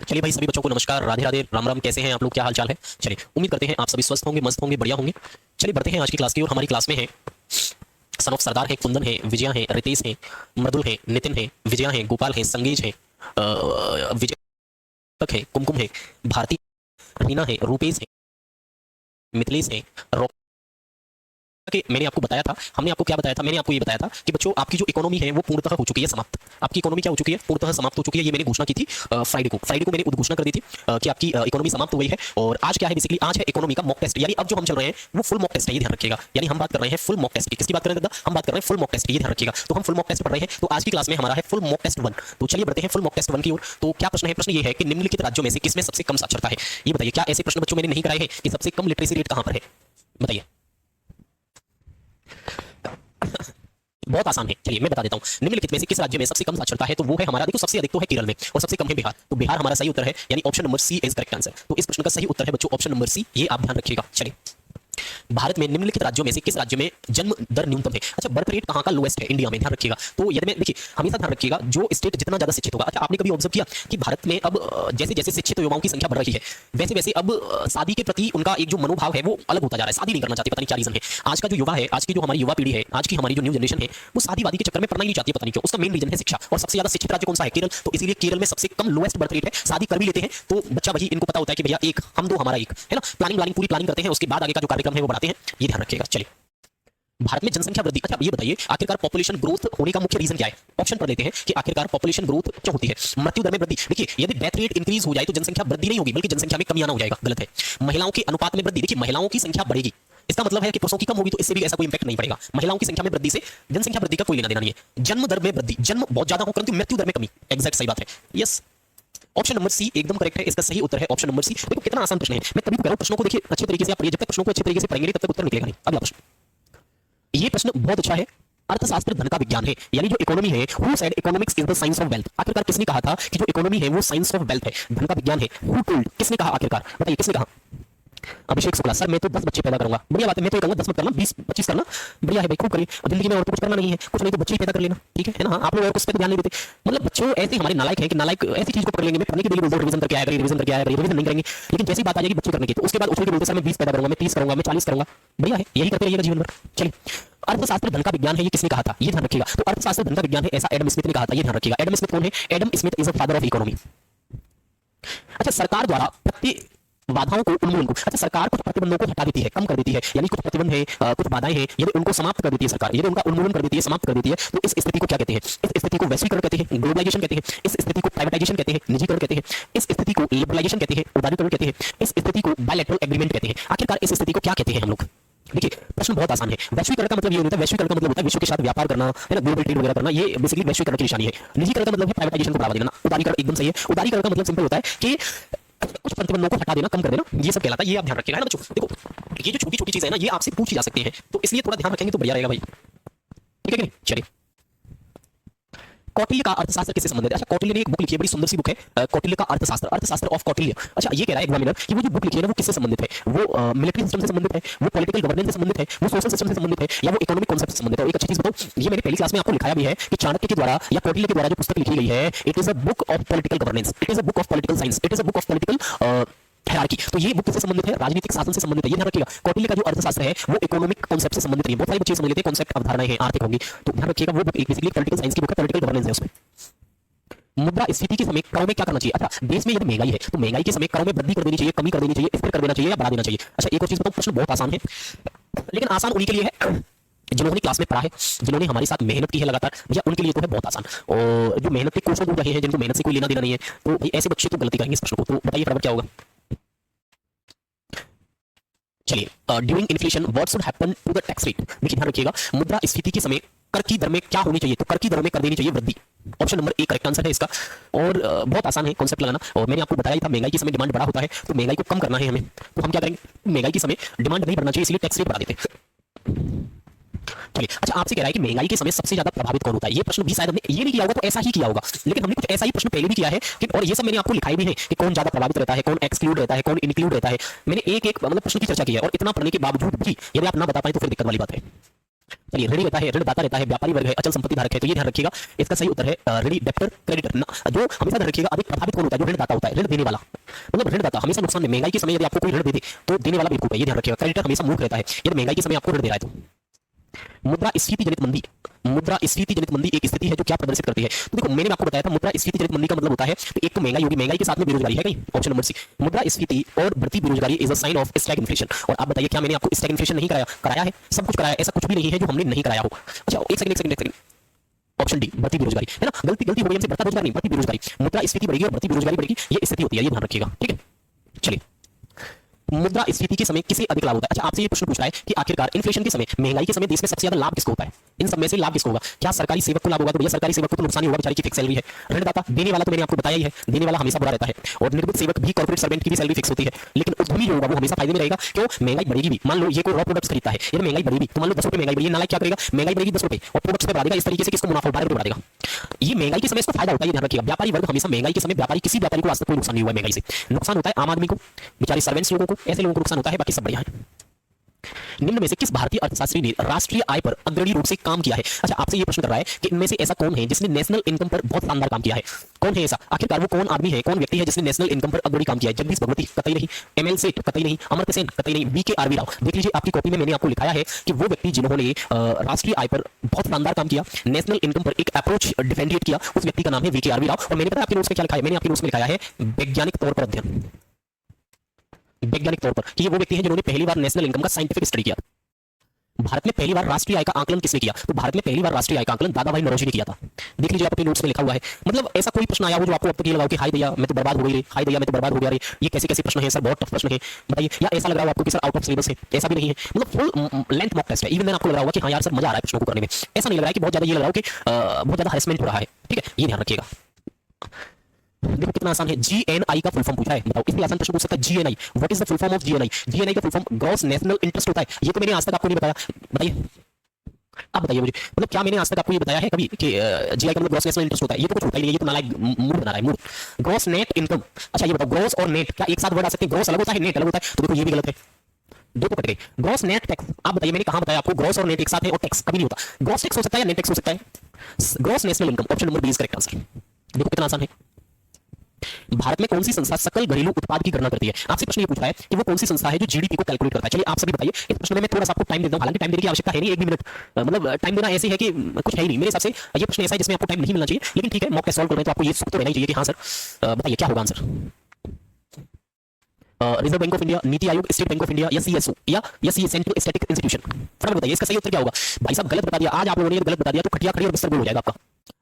चलिए भाई, सभी बच्चों को नमस्कार, राधे राधे, राम राम। कैसे हैं आप लोग? क्या हाल चाल है? चलिए, उम्मीद करते हैं आप सभी स्वस्थ होंगे, मस्त होंगे, बढ़िया होंगे। चलिए बढ़ते हैं आज की क्लास की ओर। हमारी क्लास में है सन ऑफ सरदार है, कुंदन है, विजया है, रितेश है, मृदुल है, नितिन है, विजया है, गोपाल है, संगीज है, विजय है, कुमकुम है, भारती, रीना है, रूपेश है, मिथिलेश है, कि मैंने आपको बताया था, हमने आपको क्या बताया था? मैंने आपको ये बताया था कि बच्चों, आपकी जो इकोनॉमी है वो पूर्णतः हो चुकी है समाप्त। आपकी इकोनॉमी क्या हो चुकी है? पूर्णतः समाप्त हो चुकी है। ये मैंने घोषणा की थी फ्राइडे को मैंने उद्घोषणा कर दी थी कि आपकी इकोनॉमी समाप्त हो गई है। और आज क्या है? बेसिकली आज है इकोनॉमी का मॉक टेस्ट। यानी अब जो हम चल रहे हैं वो फुल मॉक टेस्ट है, ये ध्यान रखिएगा। यानी हम बात कर रहे हैं फुल मॉक टेस्ट की। किसकी बात कर रहे हैं दादा? हम बात कर रहे हैं फुल मॉक टेस्ट की, ये ध्यान रखिएगा। तो हम फुल मॉक टेस्ट पढ़ रहे हैं, तो आज की क्लास में हमारा है फुल मॉक टेस्ट 1। तो चलिए बढ़ते हैं फुल मॉक टेस्ट 1 की ओर। तो क्या प्रश्न है? प्रश्न ये है कि निम्नलिखित राज्यों में से किसमें सबसे कम साक्षरता है? ये बताइए। क्या ऐसे प्रश्न बच्चों मैंने नहीं कराए हैं कि सबसे कम लिटरेसी रेट कहां पर है? बताइए। बहुत आसान है, चलिए मैं बता देता हूं। निम्नलिखित में से किस राज्य में सबसे कम साक्षरता है? तो वो है हमारा, देखो सबसे अधिक तो है केरल में और सबसे कम है बिहार। तो बिहार हमारा सही उत्तर है, यानी option number C is correct answer. तो इस प्रश्न का सही उत्तर है बच्चों ऑप्शन नंबर सी, ये आप ध्यान रखिएगा। चलिए, भारत में निम्नलिखित राज्यों में से किस राज्य में जन्म दर न्यूनतम है? अच्छा, बर्थ रेट कहां का लोएस्ट है? इंडिया में, ध्यान रखिएगा। तो यदि मैं, देखिए हमेशा ध्यान रखिएगा, जो स्टेट जितना ज्यादा शिक्षित होगा। अच्छा, आपने कभी ऑब्जर्व किया कि भारत में अब जैसे जैसे शिक्षित युवाओं की संख्या बढ़ रही है, वैसे वैसे अब शादी के प्रति उनका एक जो मनोभाव है वो अलग होता जा रहा है। शादी नहीं करना चाहते, पता नहीं क्या रीजन है। आज का जो युवा है, आज की जो हमारी युवा पीढ़ी है, आज की हमारी जो न्यू जनरेशन है, वो शादी वादी के चक्कर में पड़ना ही नहीं चाहती है, पता नहीं क्यों। उसका मेन रीजन है शिक्षा। और सबसे ज्यादा शिक्षित राज्य कौन सा है? केरल। तो इसीलिए केरल में सबसे कम लोएस्ट बर्थ रेट है। शादी कर भी लेते हैं तो बच्चा वही, इनको पता होता है कि भैया एक हम दो हमारा एक, है ना। प्लानिंग पूरी प्लानिंग करते हैं, उसके बाद आगे का जो कार्यक्रम है वो बढ़ाते हैं, ये ध्यान रखिएगा। चलिए, भारत में जनसंख्या वृद्धि। अच्छा, ये बताइए आखिरकार पॉपुलेशन ग्रोथ होने का मुख्य रीजन क्या है? ऑप्शन पढ़ लेते हैं कि आखिरकार पॉपुलेशन ग्रोथ क्यों होती है। मृत्यु दर में वृद्धि। देखिए, यदि डेथ रेट इंक्रीज हो जाए तो जनसंख्या वृद्धि नहीं होगी, बल्कि जनसंख्या में कमी आना हो जाएगा, गलत है। महिलाओं के अनुपात में वृद्धि। देखिए, महिलाओं की संख्या बढ़ेगी, इसका मतलब है कि पुरुषों की कम होगी, तो इससे भी ऐसा कोई इंपैक्ट नहीं पड़ेगा। महिलाओं की संख्या में वृद्धि से जनसंख्या वृद्धि का कोई लेना देना नहीं है। जन्म दर में वृद्धि, जन्म बहुत ज्यादा हो परंतु मृत्यु दर में कमी, एग्जैक्ट सही बात है। यस, ऑप्शन नंबर सी एकदम करेक्ट है, इसका सही उत्तर है ऑप्शन नंबर सी। देखो कितना आसान प्रश्न है। मैं तभी कह रहा हूं प्रश्नों को देखिए अच्छे तरीके से आप पढ़िए। जब तक प्रश्नों को अच्छे तरीके से पढ़ेंगे तब तक उत्तर निकलेगा नहीं। अगला प्रश्न, ये प्रश्न बहुत अच्छा है। अर्थशास्त्र धन का विज्ञान है, यानी जो इकोनॉमी है, who said economics is the science of wealth. आखिरकार किसने कहा था कि जो इकोनॉमी है वो साइंस ऑफ वेल्थ है, धन का विज्ञान है? हु टोल्ड, किसने कहा? आखिरकार बताइए किसने कहा? अभिषेक शुक्ला। सर मैं तो 10 बच्चे पैदा करूंगा। बढ़िया बात है, मैं तो ये कहूंगा 10 मत करना, 20-25 करना। बढ़िया है भाई, खूब करिए। और जिंदगी में और तो कुछ करना नहीं है, कुछ नहीं तो बच्चे ही पैदा कर लेना, ठीक है ना। हाँ, आप लोग और कुछ पे ध्यान नहीं देते। मतलब बच्चों ऐसे हमारे नालायक हैं कि नालायक ऐसी चीज को पकड़ लेंगे। मैं पढ़ने के लिए बोलता हूं रिवीजन करके आया करिए, रिवीजन करके आया करिए, रिवीजन नहीं करेंगे। लेकिन जैसी बात आ जाएगी बच्चे करने की, तो उसके बाद उछल के बोलते सर मैं 20 पैदा करूंगा, मैं 30 करूंगा, मैं 40 करूंगा। बढ़िया है, यही करते रहिएगा जीवन भर। चलिए, अर्थशास्त्र धन का विज्ञान है, ये किसने कहा था? ये ध्यान रखिएगा। तो अर्थशास्त्र धन का विज्ञान है, ऐसा एडम स्मिथ ने कहा था, ये ध्यान रखिएगा। एडम स्मिथ कौन है? Adam Smith is the father of economy. अच्छा, सरकार द्वारा प्रति बाधाओं को उन्मूलन को, अच्छा सरकार कुछ प्रतिबंधों को हटा देती है, कम कर देती है, यानी कुछ प्रतिबंध है, कुछ बाधाएं हैं, यदि उनको समाप्त कर देती है सरकार, यदि उनका उन्मूलन कर देती है, समाप्त कर देती है, तो इस स्थिति को क्या कहते हैं? इस स्थिति को वैश्वीकरण कहते हैं, ग्लोबलाइजेशन कहते हैं, इस स्थिति को प्राइवेटाइजेशन कहते हैं, निजीकरण कहते हैं, इस स्थिति को लिबरलाइजेशन कहते हैं, उदारीकरण कहते हैं, इस स्थिति को बायलैटरल एग्रीमेंट कहते हैं। आखिरकार इस स्थिति को क्या कहते हैं हम लोग? देखिए, प्रश्न बहुत आसान है। वैश्वीकरण का मतलब ये होता है, वैश्वीकरण का मतलब होता है विश्व के साथ व्यापार करना, है ना, ग्लोबल ट्रेड वगैरह करना, ये बेसिकली वैश्वीकरण की निशानी है। निजीकरण का मतलब है प्राइवेटाइजेशन को बढ़ावा देना। उदारीकरण एकदम सही है। उदारीकरण का मतलब सिंपल होता है कि कुछ प्रतिबंधों को हटा देना, कम कर देना, ये सब कहलाता है। ये आप ध्यान रखिएगा, है ना बच्चों। देखो, ये जो छोटी छोटी चीजें हैं ना, ये आपसे पूछी जा सकती हैं, तो इसलिए थोड़ा ध्यान रखेंगे तो बढ़िया रहेगा भाई, ठीक है कि नहीं। चलिए, कौटिल्य का अर्थशास्त्र किससे संबंधित है? अच्छा, कौटिल्य ने एक बुक लिखी है, बड़ी सुंदर सी बुक है, कौटिल्य का अर्थशास्त्र, अर्थशास्त्र ऑफ कौटिल्य। अच्छा, ये कह रहा है एग्जामिनर कि वो जो बुक लिखी है ना, वो किससे संबंधित है? वो मिलिट्री सिस्टम से संबंधित है, वो पॉलिटिकल गवर्नेंस से संबंधित है, वो सोशल सिस्टम से संबंधित है, या वो इकोनॉमिक कॉन्सेप्ट से संबंधित है? एक अच्छी चीज बताओ, ये मैंने पहली क्लास में आपको लिखाया भी है कि चाणक्य के द्वारा या कौटिल्य के द्वारा जो पुस्तक लिखी गई है, it is a book of political governance, it is a book of political science, it is a book of political hierarchy. तो ये बुक किससे संबंधित है? राजनीतिक शासन से संबंधित है, ये ध्यान रखिएगा। कौटिल्य का जो अर्थशास्त्र है वो इकोनॉमिक कॉन्सेप्ट से संबंधित नहीं है। बहुत सारे बच्चे समझ लेते हैं कॉन्सेप्ट अवधारणाएं हैं, आर्थिक होंगी, तो ध्यान रखिएगा वो बुक एक बेसिकली पॉलिटिकल साइंस की बुक है, पॉलिटिकल गवर्नेंस है उसमें। मुद्रा स्फीति के समय करों में क्या करना चाहिए? अच्छा, देश में यदि महंगाई है तो महंगाई के समय करों में वृद्धि कर देनी चाहिए, कमी कर देनी चाहिए, स्थिर कर देना चाहिए या बढ़ा देना चाहिए? अच्छा, एक और चीज बताओ, प्रश्न बहुत आसान है, लेकिन आसान उन्हीं के लिए है जिन्होंने क्लास में पढ़ा है, जिन्होंने हमारे साथ मेहनत की है लगातार, भैया उनके लिए तो है बहुत आसान। और जो मेहनत के कोर्सों दूर रहे हैं, जिनको मेहनत से कोई लेना देना नहीं है, तो भाई ऐसे बच्चे तो गलती करेंगे इस प्रश्न को। तो बताइए फटाफट क्या होगा? चलिए, during inflation what should happen to the tax rate. देखिए ध्यान रखिएगा, मुद्रा स्फीति के समय कर की दर में क्या होनी चाहिए? तो कर की दरों में कर देनी चाहिए वृद्धि। Option number A correct answer है इसका। और बहुत आसान है कॉन्सेप्ट लगाना, और मैंने आपको बताया था महंगाई के समय डिमांड बढ़ा होता है, तो महंगाई को कम करना है हमें, तो हम क्या करेंगे? महंगाई के समय डिमांड नहीं बढ़ना चाहिए, इसलिए टैक्स रेट बढ़ा देते हैं। चलिए, अच्छा आपसे कह रहा है कि महंगाई के समय सबसे ज्यादा प्रभावित कौन होता है? ये प्रश्न भी शायद हमने ये नहीं किया होगा तो ऐसा ही किया होगा, लेकिन हमने कुछ ऐसा ही प्रश्न पहले भी किया है कि, और ये सब मैंने आपको लिखाई भी है कि कौन ज्यादा प्रभावित रहता है, कौन एक्सक्लूड रहता है, कौन इंक्लूड रहता है। मैंने एक एक मतलब प्रश्न की चर्चा की है, और इतना पढ़ने के बावजूद भी यदि आप ना बता पाए तो फिर दिक्कत वाली बात है। चलिए, ऋणी रहता है, ऋणदाता रहता है, व्यापारी वर्ग है, अचल संपत्ति धारक है, तो ये ध्यान रखिएगा। इसका सही उत्तर है ऋणी, डेप्टर, क्रेडिटर। जो हमेशा ध्यान रखिएगा अधिक प्रभावित कौन होता है? जो ऋणदाता होता है, ऋण देने वाला। मतलब ऋणदाता हमेशा नुकसान में, महंगाई के समय यदि आपको कोई ऋण दे दे तो देने वाला बेवकूफ है, ये ध्यान रखिएगा। क्रेडिटर हमेशा मूर्ख रहता है यदि महंगाई के समय आपको ऋण दे रहा है तो। मुद्रास्फीति जनित मंदी, मुद्रास्फीति जनित मंदी एक स्थिति है जो क्या प्रदर्शित करती है? तो देखो, मैंने आपको बताया था मुद्रास्फीति जनित मंदी का मतलब होता है तो एक तो महंगाई होगी, महंगाई के साथ में बेरोजगारी है कहीं, ऑप्शन नंबर सी। मुद्रास्फीति और बढ़ती बेरोजगारी is a sign of stagflation. और आप बताइए, क्या मैंने आपको स्टैग इन्फ्लेशन नहीं कराया? कराया है, सब कुछ कराया, ऐसा कुछ भी नहीं है जो हमने नहीं कराया हो। अच्छा, एक सेकंड, ऑप्शन डी, बढ़ती बेरोजगारी है ना। गलती हो गई हमसे, बढ़ता रोजगार नहीं, बढ़ती बेरोजगारी। मुद्रास्फीति बढ़ेगी और बढ़ती बेरोजगारी बढ़ेगी, ये स्थिति होती है, ये ध्यान रखिएगा, ठीक है। चलिए, मुद्रास्फीति के समय किसे अधिक लाभ होता है? अच्छा, आपसे ये प्रश्न पूछ रहा है कि आखिरकार इन्फ्लेशन के समय, महंगाई के समय देश में सबसे ज्यादा लाभ किसको होता है? इन सब में से लाभ किसको होगा? क्या सरकारी सेवक को लाभ होगा? तो भैया सरकारी सेवक को तो नुकसान ही होगा, बेचारी की फिक्स सैलरी है। ऋणदाता, देने वाला तो मैंने आपको बताया ही है, देने वाला हमेशा बुरा रहता है। और निर्मित सेवक भी, कॉर्पोरेट सर्वेंट की भी सैलरी फिक्स होती है। लेकिन उद्यमी जो होगा वो हमेशा फायदे में रहेगा। क्यों? महंगाई बढ़ेगी भी, मान लो ये कोई रॉ प्रोडक्ट्स खरीदता है, यदि महंगाई बढ़ेगी तो मान लो 10 रुपए महंगाई बढ़ी, नालायक क्या करेगा? महंगाई बढ़ेगी 10 रुपए और प्रोडक्ट्स पे बढ़ा देगा, इस तरीके से किसको मुनाफा 12 रुपए बढ़ा देगा। ये महंगाई के समय इसको फायदा होता है, ये ध्यान रखिएगा। व्यापारी वर्ग हमेशा महंगाई के समय, व्यापारी किसी व्यापारी को आज तक कोई नुकसान नहीं हुआ महंगाई से। नुकसान होता है आम आदमी को, बेचारे सर्वेंट्स लोगों को, ऐसे लोगों को नुकसान होता है, बाकी सब बढ़िया है। निम्न में से किस भारतीय अर्थशास्त्री ने राष्ट्रीय आय पर अग्रणी रूप से काम किया है? अच्छा, आपसे ये प्रश्न कर रहा है कि इनमें से ऐसा कौन है जिसने नेशनल इनकम पर बहुत शानदार काम किया है? कौन है ऐसा? आखिरकार वो कौन आदमी है, कौन व्यक्ति है जिसने नेशनल इनकम पर अग्रणी काम किया है? जगदीश भगवती, कतई नहीं। एमएल सेठ, कतई नहीं। अमर्त्य सेन, कतई नहीं। B K R V Rao. देख लीजिए, आपकी कॉपी में मैंने आपको लिखाया है कि वो व्यक्ति जिन्होंने राष्ट्रीय आय पर बहुत शानदार काम किया, नेशनल इनकम पर एक अप्रोच डिफरेंशिएट किया, उस व्यक्ति का नाम है वीके आरवी राव। और मैंने पता आपके नोट्स में क्या लिखा है? मैंने आपके नोट्स में लिखाया है वैज्ञानिक तौर पर अध्ययन, वैज्ञानिक तौर पर, कि ये वो व्यक्ति है जिन्होंने पहली बार नेशनल इनकम का साइंटिफिक स्टडी किया। भारत में पहली बार राष्ट्रीय आय का आकलन किसने किया? तो भारत में पहली बार राष्ट्रीय आय का आकलन दादा भाई नौरोजी ने किया था। देख लीजिए, आपके नोट्स में लिखा हुआ है। मतलब ऐसा कोई प्रश्न आया हो जो आपको अब तक ये लगाओ कि हाय दैया मैं तो बर्बाद हो गई रे, हाय दैया मैं तो बर्बाद हो गया रे, ये कैसे कैसे प्रश्न है सर, बहुत टफ प्रश्न है, बताइए। या ऐसा लग रहा हो आपको कि सर आउट ऑफ सिलेबस है? ऐसा भी नहीं है, मतलब फुल लेंथ मॉक टेस्ट है। इवन देन आपको लग रहा होगा कि हाँ यार सर मजा आ रहा है प्रश्नों को करने में। ऐसा नहीं लग रहा है कि बहुत ज्यादा, ये लग रहा हो कि बहुत ज्यादा हरेसमेंट हो रहा है, ठीक है, ये ध्यान रखिएगा। देखो कितना आसान है। जीएनआई का फुल फॉर्म पूछा है, बताओ। इसलिए आसान प्रश्न पूछ सकता है GNI, what is the full form of GNI? GNI का full form gross national interest होता है। ये तो मैंने आज तक आपको नहीं बताया, बताइए आप बताइए मुझे, मतलब क्या मैंने आज तक आपको ये बताया है कभी कि जीआई का मतलब ग्रॉस नेशनल इंटरेस्ट होता है? ये तो कुछ होता ही नहीं है, ये तो नालायक मूड बना रहा है, मूड। ग्रॉस नेट इनकम, अच्छा ये बताओ, ग्रॉस और नेट क्या एक साथ वर्ड आ सकते हैं? ग्रॉस अलग होता है, नेट अलग होता है, तो देखो ये भी गलत है, दो तो कट गए। ग्रॉस नेट टैक्स, आप बताइए मैंने कहां बताया आपको ग्रॉस और नेट एक साथ है? और टैक्स कभी नहीं होता। ग्रॉस टैक्स हो सकता है या नेट टैक्स हो सकता है? Gross national income, option number B is correct answer. देखो कितना आसान है। भारत में कौन सी संस्था सकल घरेलू उत्पाद की गणना करती है? आपसे प्रश्न ये पूछ रहा है कि वो कौन सी संस्था है जो जीडीपी को कैलकुलेट करता है। चलिए आप सभी बताइए। इस प्रश्न में मैं थोड़ा सा आपको टाइम देता हूं, हालांकि टाइम देने की आवश्यकता है नहीं, 1 मिनट, मतलब टाइम देना ऐसे है कि कुछ है ही नहीं मेरे हिसाब से। ये प्रश्न ऐसा है जिसमें आपको टाइम नहीं मिलना चाहिए, लेकिन ठीक है, मॉक टेस्ट सॉल्व कर रहे हैं तो आपको ये सुख तो रहना ही चाहिए कि हाँ सर बताइए क्या होगा answer. Reserve bank of India, NITI Aayog, state bank of India, या सीएसओ, या सेंट्रल स्टैटिक इंस्टीट्यूशन? फटाफट बताइए इसका सही उत्तर क्या होगा। भाई साहब गलत बता दिया, आज आप लोगों ने गलत बता दिया तो खटिया खड़ी और बिस्तर गोल हो जाएगा आपका।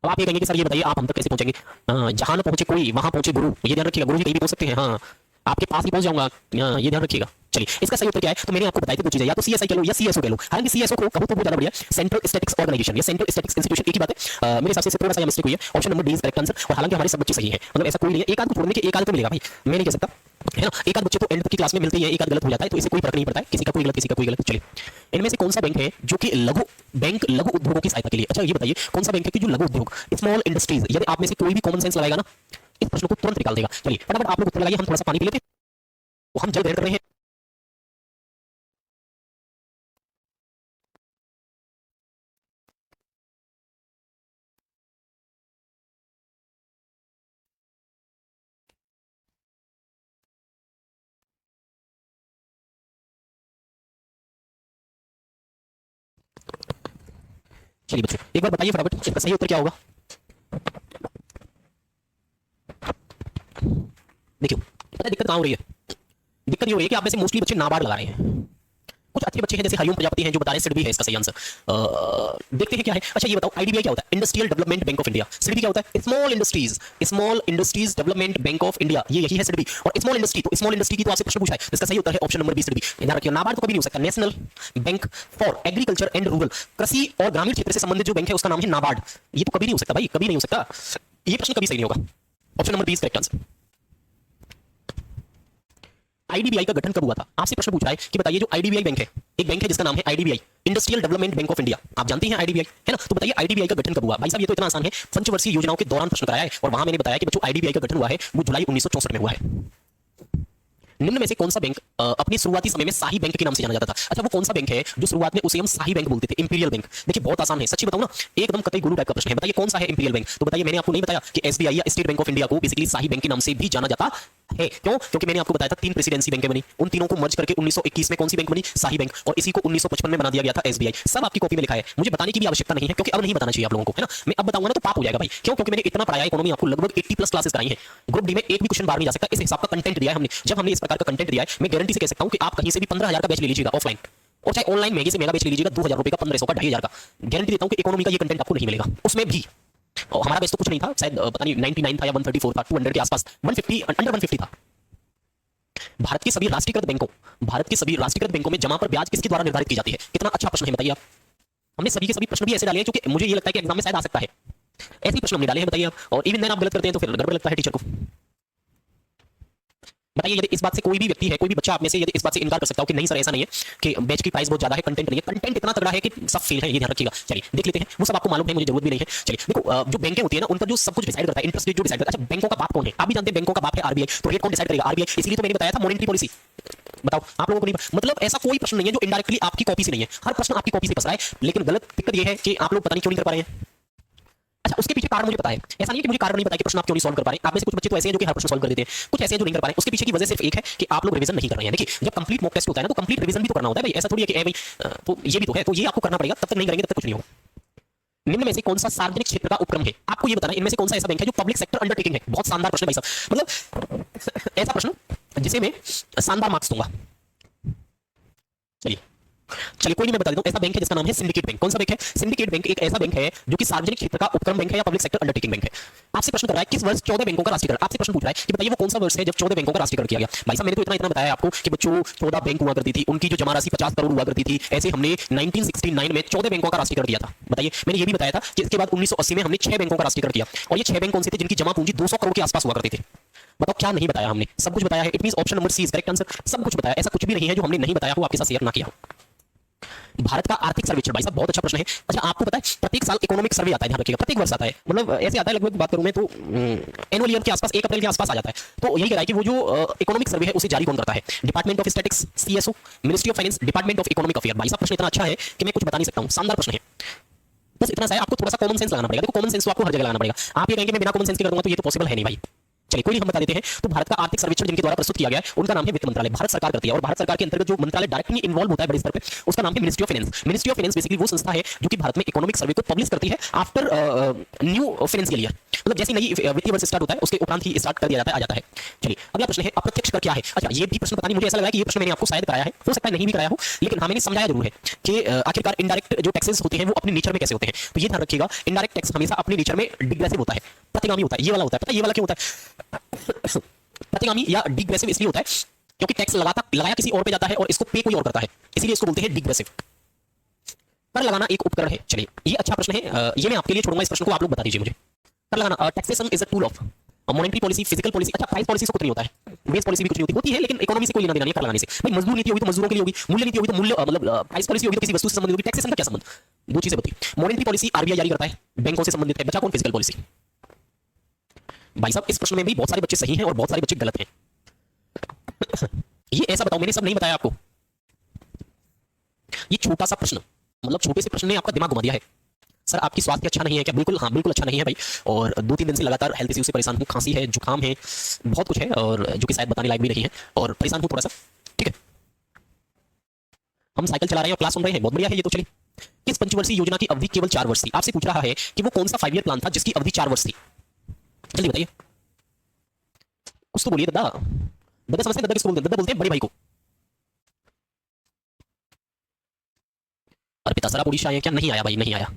अब आप ये कहेंगे कि सर ये बताइए आप हम तक कैसे पहुंचेंगे? जहां न पहुंचे कोई वहां पहुंचे गुरु, ये ध्यान रखिएगा। गुरु जी कहीं भी पहुंच सकते हैं, हाँ आपके पास ही पहुंच जाऊंगा, ये ध्यान रखिएगा। चलिए इसका सही उत्तर क्या है? तो मैंने आपको बताया था दो चीजें, या तो सीएसआई कह लो या सीएसओ कह लो। हालांकि सीएसओ को कहो तो बहुत ज्यादा बढ़िया, सेंट्रल स्टैटिक्स ऑर्गेनाइजेशन या सेंट्रल स्टैटिक्स इंस्टीट्यूशन, एक ही बात है। मेरे हिसाब से थोड़ा सा मिस्टेक हुई है, option number D is correct answer. और हालांकि हमारे सब बच्चे सही है, मतलब ऐसा कोई नहीं है, एक आध को छोड़ने के एक आध को मिलेगा भाई, मैं नहीं कह सकता है ना। एक आध बच्चे तो एंड की क्लास में मिलते ही है, एक आध गलत हो जाता है, तो इससे कोई फर्क नहीं पड़ता है, किसी का कोई गलत किसी का कोई गलत। चलिए इनमें से कौन सा बैंक है जो कि लघु उद्योगों की सहायता के लिए, अच्छा ये बताइए कौन सा बैंक है कि जो लघु उद्योग, स्मॉल इंडस्ट्रीज, यदि आप में से कोई भी कॉमन सेंस लगाएगा ना इस प्रश्न को तुरंत निकाल देगा। चलिए फटाफट आप लोग उत्तर लगाइए, हम थोड़ा सा पानी पी लेते हैं, वो हम जल ग्रहण कर रहे हैं। चलिए बच्चों एक बार बताइए फटाफट इसका सही उत्तर क्या होगा। देखियो पता है दिक्कत कहां हो रही है? दिक्कत ये हो रही है कि आप में से मोस्टली बच्चे नाबार्ड लगा रहे हैं। कुछ अच्छे बच्चे हैं जैसे हरिओम प्रजापति हैं जो बता रहे हैं सिडबी है इसका सही आंसर। देखते हैं क्या है। अच्छा ये बताओ आईडीबीआई क्या होता है? Industrial development bank of India. SIDBI क्या होता है? Small industries development bank of India, ये यही है सिडबी। और स्मॉल इंडस्ट्री, तो स्मॉल इंडस्ट्री की तो आपसे प्रश्न पूछा है, इसका सही उत्तर है ऑप्शन नंबर बी सिडबी। ध्यान रखिए नाबार्ड तो कभी नहीं हो सकता। National bank for agriculture and rural, कृषि और ग्रामीण क्षेत्र से संबंधित जो बैंक है उसका नाम है नाबार्ड, ये तो कभी नहीं हो सकता भाई, कभी नहीं हो सकता। ये प्रश्न कभी सही नहीं होगा। Option number B is correct answer. IDBI का गठन कब हुआ था? आपसे प्रश्न पूछ रहा है कि बताइए जो आईडीबीआई बैंक है, एक बैंक है जिसका नाम है IDBI, industrial development bank of India, आप जानते हैं आईडीबीआई है ना, तो बताइए आईडीबीआई का गठन कब हुआ? भाई साहब ये तो इतना आसान है, पंचवर्षीय योजनाओं के दौरान प्रश्न कराया है और वहां मैंने बताया कि बच्चों आईडीबीआई का गठन हुआ है वो जुलाई 1964 में हुआ है। निम्न में से कौन सा बैंक अपने शुरुआती समय में शाही बैंक के नाम से जाना जाता था? अच्छा, वो कौन सा बैंक है जो शुरुआत में उसे हम शाही बैंक बोलते थे, इंपीरियल बैंक? देखिए बहुत आसान है, सच्ची बताऊं ना, एकदम कतई गुरु टाइप का प्रश्न है। बताइए कौन सा है इंपीरियल बैंक? तो बताइए, मैंने आपको नहीं बताया कि एसबीआई या स्टेट बैंक ऑफ इंडिया को बेसिकली शाही बैंक के नाम से भी जाना जाता है। क्यों? क्योंकि मैंने आपको बताया था 3 प्रेसिडेंसी बैंकें बनी, उन तीनों को मर्ज करके 1921 में कौन सी बैंक बनी? शाही बैंक। और इसी को 1955 में बना दिया गया था एसबीआई। सब आपकी कॉपी में लिखा है, मुझे बताने की भी आवश्यकता नहीं है, क्योंकि अब नहीं बताना चाहिए आप लोगों को, है ना। मैं अब बताऊंगा ना तो पाप हो जाएगा भाई। क्यों? क्योंकि मैंने इतना पढ़ाया, इकोनॉमी आपको लगभग 80 प्लस क्लासेस कराई है, ग्रुप डी में एक भी क्वेश्चन बाहर नहीं जा सकता, इस हिसाब का कंटेंट दिया है हमने। जब हमने इस प्रकार का कंटेंट दिया है, मैं गारंटी से कह सकता हूं कि आप कहीं से भी 15,000 का बैच ले लीजिएगा ऑफलाइन, और चाहे ऑनलाइन महंगे से महंगा बैच ले लीजिएगा 2,000 रुपए का, 1,500 का, 2,500 का, गारंटी देता हूं कि इकोनॉमी का ये कंटेंट आपको नहीं मिलेगा उसमें भी। और हमारा बैच तो कुछ नहीं था, शायद पता नहीं 99 था या 134 था, 200 के आसपास, 150 अंडर 150 था। भारत के सभी राष्ट्रीयकृत बैंकों में जमा पर ब्याज किसके द्वारा निर्धारित की जाती है? कितना अच्छा प्रश्न है बताइए आप। हमने सभी के सभी प्रश्न भी ऐसे डाले हैं क्योंकि मुझे ये लगता है कि एग्जाम में शायद आ सकता है, ऐसे ही प्रश्न हमने डाले हैं। बताइए आप, और इवन देन आप गलत करते हैं तो फिर गड़बड़ लगता है टीचर को। बताइए, यदि इस बात से कोई भी व्यक्ति है, कोई भी बच्चा आप में से यदि इस बात से इनकार कर सकता हो कि नहीं सर ऐसा नहीं है कि बैच की प्राइस बहुत ज्यादा है, कंटेंट नहीं है, कंटेंट इतना तगड़ा है कि सब फेल है, ये ध्यान रखिएगा। चलिए देख लेते हैं, वो सब आपको मालूम है, मुझे जरूरत भी नहीं है। चलिए देखो, जो बैंकें होती है ना, उन पर जो सब कुछ डिसाइड करता है, इंटरेस्ट रेट जो डिसाइड करता है। अच्छा, बैंकों का बाप कौन है? आप भी जानते हैं बैंकों का बाप है आरबीआई, तो रेट कौन डिसाइड करेगा? आरबीआई। इसीलिए तो मैंने बताया था मॉनेटरी पॉलिसी। बताओ आप लोगों को नहीं, मतलब ऐसा कोई प्रश्न नहीं है जो इनडायरेक्टली आपकी कॉपी से नहीं है, हर प्रश्न आपकी कॉपी से फंस रहा है। लेकिन गलत दिक्कत ये है कि आप लोग पता नहीं क्यों नहीं कर पा रहे हैं। अच्छा, उसके पीछे कारण मुझे पता है, ऐसा नहीं है कि मुझे कारण नहीं पता कि प्रश्न आप क्यों नहीं सॉल्व कर पा रहे हैं। आप में से कुछ बच्चे तो ऐसे हैं जो कि हर प्रश्न सॉल्व कर देते हैं, कुछ ऐसे हैं जो नहीं कर पा रहे हैं। उसके पीछे की वजह सिर्फ एक है कि आप लोग रिवीजन नहीं कर रहे हैं। देखिए, जब कंप्लीट मॉक टेस्ट होता है ना, तो कंप्लीट रिवीजन भी तो करना होता है भाई, ऐसा थोड़ी है कि भाई तो ये भी तो है, तो ये आपको करना पड़ेगा, तब तक नहीं करेंगे तब तक कुछ नहीं होगा। निम्न में से कौन सा सार्वजनिक क्षेत्र का उपक्रम है? आपको ये बताना है, इनमें से कौन सा ऐसा बैंक है जो पब्लिक सेक्टर अंडरटेकिंग है? बहुत शानदार प्रश्न है भाई साहब, मतलब ऐसा प्रश्न जिसे मैं शानदार मार्क्स दूंगा। चलिए कोई नहीं, मैं बता देता हूं, ऐसा बैंक है जिसका नाम है सिंडिकेट बैंक। कौन सा बैंक है? सिंडिकेट बैंक एक ऐसा बैंक है जो कि सार्वजनिक क्षेत्र का उपक्रम बैंक है या पब्लिक सेक्टर अंडरटेकिंग बैंक है। आपसे प्रश्न कर रहा है किस वर्ष 14 बैंकों का राष्ट्रीयकरण, आपसे प्रश्न पूछ रहा है कि बताइए वो कौन सा वर्ष है जब 14 बैंकों का राष्ट्रीयकरण किया गया। भाई साहब, मैंने तो इतना बताया आपको कि बच्चों 14 बैंक हुआ करती थी, उनकी जो जमा राशि 50 करोड़ हुआ करती थी। ऐसे हमने 1969 में 14 बैंकों का राष्ट्रीयकरण किया था। बताइए, मैंने ये भी बताया था कि इसके बाद 1980 में हमने 6 बैंकों का राष्ट्रीयकरण किया, और ये 6 बैंक कौन से थे जिनकी जमा पूंजी 200 करोड़ के आसपास हुआ करती थी। बताओ क्या नहीं बताया हमने? सब कुछ बताया है। It means option number C is correct answer. सब कुछ बताया, ऐसा कुछ भी नहीं है जो हमने नहीं बताया हो, आपके साथ शेयर ना किया हो। भारत का आर्थिक सर्वेक्षण, भाई साहब बहुत अच्छा प्रश्न है। अच्छा, आपको पता है प्रत्येक साल इकोनॉमिक सर्वे आता है, ध्यान रखिएगा, प्रत्येक वर्ष आता है, मतलब ऐसे आता है, लगभग बात करूं मैं तो एनुअल ईयर के आसपास 1 अप्रैल के आसपास आ जाता है। तो यही कह रहा है कि वो जो इकोनॉमिक सर्वे है उसे जारी कौन करता है? Department of statistics, CSO, ministry of finance, department of economic affair. भाई साहब प्रश्न इतना अच्छा है कि मैं कुछ बता नहीं सकता हूं, शानदार प्रश्न है। बस इतना सा है, आपको थोड़ा सा कॉमन सेंस लगाना पड़ेगा। देखो, कॉमन सेंस तो आपको हर जगह लगाना पड़ेगा। आप ये कहेंगे मैं बिना कॉमन सेंस के कर दूंगा, तो ये तो पॉसिबल है नहीं भाई। चलिए कोई नहीं, हम बता देते हैं। तो भारत का आर्थिक सर्वेक्षण जिनके द्वारा प्रस्तुत किया गया है उनका नाम है वित्त मंत्रालय, भारत सरकार करती है। और भारत सरकार के अंतर्गत जो मंत्रालय डायरेक्टली इन्वॉल्व होता है बड़े स्तर पे, उसका नाम है ministry of finance. Ministry of finance basically वो संस्था है जो कि भारत में इकोनॉमिक सर्वे को पब्लिश करती है आफ्टर न्यू फाइनेंशियल ईयर, मतलब जैसे नई वित्तीय वर्ष स्टार्ट होता है उसके उपरांत ही स्टार्ट कर दिया जाता है, आ जाता है। चलिए अगला प्रश्न है अप्रत्यक्ष कर क्या है? अच्छा, ये भी प्रश्न पता नहीं, मुझे ऐसा लगा कि ये प्रश्न मैंने आपको शायद कराया है, हो सकता है नहीं भी कराया हो, लेकिन हाँ मैंने समझाया जरूर है कि आखिरकार इनडायरेक्ट जो टैक्सेस होते हैं वो अपने नेचर में कैसे होते हैं। तो ये ध्यान रखिएगा, इनडायरेक्ट टैक्स हमेशा अपने नेचर में डिग्रेसिव होता है, प्रतिगामी होता है। ये वाला होता है, पता है ये वाला क्यों होता है? प्रतिगामी या डिग्रेसिव इसलिए होता है क्योंकि टैक्स लगाया किसी और पे जाता है और इसको पे कोई और करता है, इसीलिए इसको बोलते हैं डिग्रेसिव। कर लगाना एक उपकरण है। चलिए ये अच्छा प्रश्न है, ये मैं आपके लिए छोड़ूंगा, इस प्रश्न को आप लोग बता दीजिए मुझे। कर लगाना, taxation is a tool of monetary policy, physical policy. अच्छा, प्राइस पॉलिसी से कुछ नहीं होता है, बेस पॉलिसी भी कुछ नहीं होती है, लेकिन इकोनॉमी से कोई लेना देना नहीं कर लगाने से। भाई मजदूर नीति होगी तो मजदूरों के लिए होगी, मूल्य नीति होगी तो मूल्य, मतलब प्राइस पॉलिसी होगी तो किसी वस्तु से संबंधित होगी। टैक्सेशन का क्या संबंध? दो चीजें होती है। मॉनेटरी पॉलिसी आरबीआई जारी करता है, बैंकों से संबंधित है। बचा कौन? Physical policy. भाई साहब इस प्रश्न में भी बहुत सारे बच्चे सही हैं और बहुत सारे बच्चे गलत हैं। ये ऐसा बताओ, मैंने सब नहीं बताया आपको। ये छोटा सा प्रश्न, मतलब छोटे से प्रश्न ने आपका दिमाग घुमा दिया है। सर आपकी स्वास्थ्य अच्छा नहीं है क्या? बिल्कुल हाँ, बिल्कुल अच्छा नहीं है भाई, और 2-3 दिन से लगातार हेल्थ इश्यू से परेशान हूँ, खांसी है, जुकाम है, बहुत कुछ है, और जो कि शायद बताने लायक भी नहीं है, और परेशान हूँ थोड़ा सा। ठीक है, हम साइकिल चला रहे हैं और क्लास सुन रहे हैं, बहुत बढ़िया है ये तो। चलिए, किस पंचवर्षीय योजना की अवधि केवल 4 वर्ष थी? आपसे पूछ रहा है कि वो कौन सा 5 ईयर प्लान था जिसकी अवधि 4 वर्ष थी? जल्दी बताइए, कुछ तो बोलिए। दद्दा दद्दा समझते हैं? दद्दा किसको बोलते हैं? दद्दा बोलते हैं बड़े भाई को। अर्पिता सर आप उड़ीसा आए क्या? नहीं आया भाई, नहीं आया।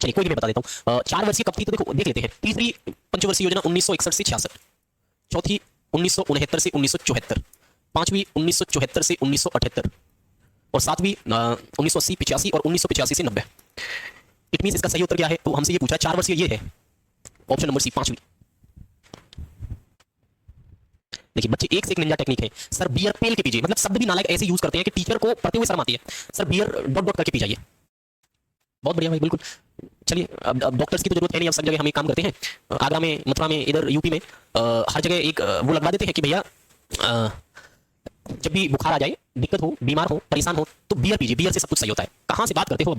चलिए कोई नहीं, मैं बता देता हूँ। 4 वर्षीय कब थी तो देखो देख लेते हैं। तीसरी पंचवर्षीय योजना 1961 से 66, चौथी 1969 से 1974, पांचवी 1974 से 1978, और सातवीं 1980 85 और 1985 से 90। इट मींस इसका सही उत्तर क्या है? तो हमसे ये पूछा 4 वर्षीय, ये है ऑप्शन नंबर सी, पांचवी। देखिए बच्चे एक से एक निंजा टेक्निक है। सर बियर पेल के पीजिए, मतलब शब्द भी नालायक ऐसे यूज करते हैं कि टीचर को पढ़ते हुए शर्म आती है। सर बियर डॉट डॉट करके पी जाइए, बहुत बढ़िया भाई, बिल्कुल। चलिए अब डॉक्टर्स की तो जरूरत है नहीं, अब सब जगह हम एक काम करते हैं, आगरा में, मथुरा में, इधर यूपी में हर जगह एक वो लगवा देते हैं कि भैया अ, जब भी बुखार आ जाए, दिक्कत हो, बीमार हो, परेशान हो, तो बियर पीजिए, बियर से सब कुछ सही होता है। कहां से बात करते हो?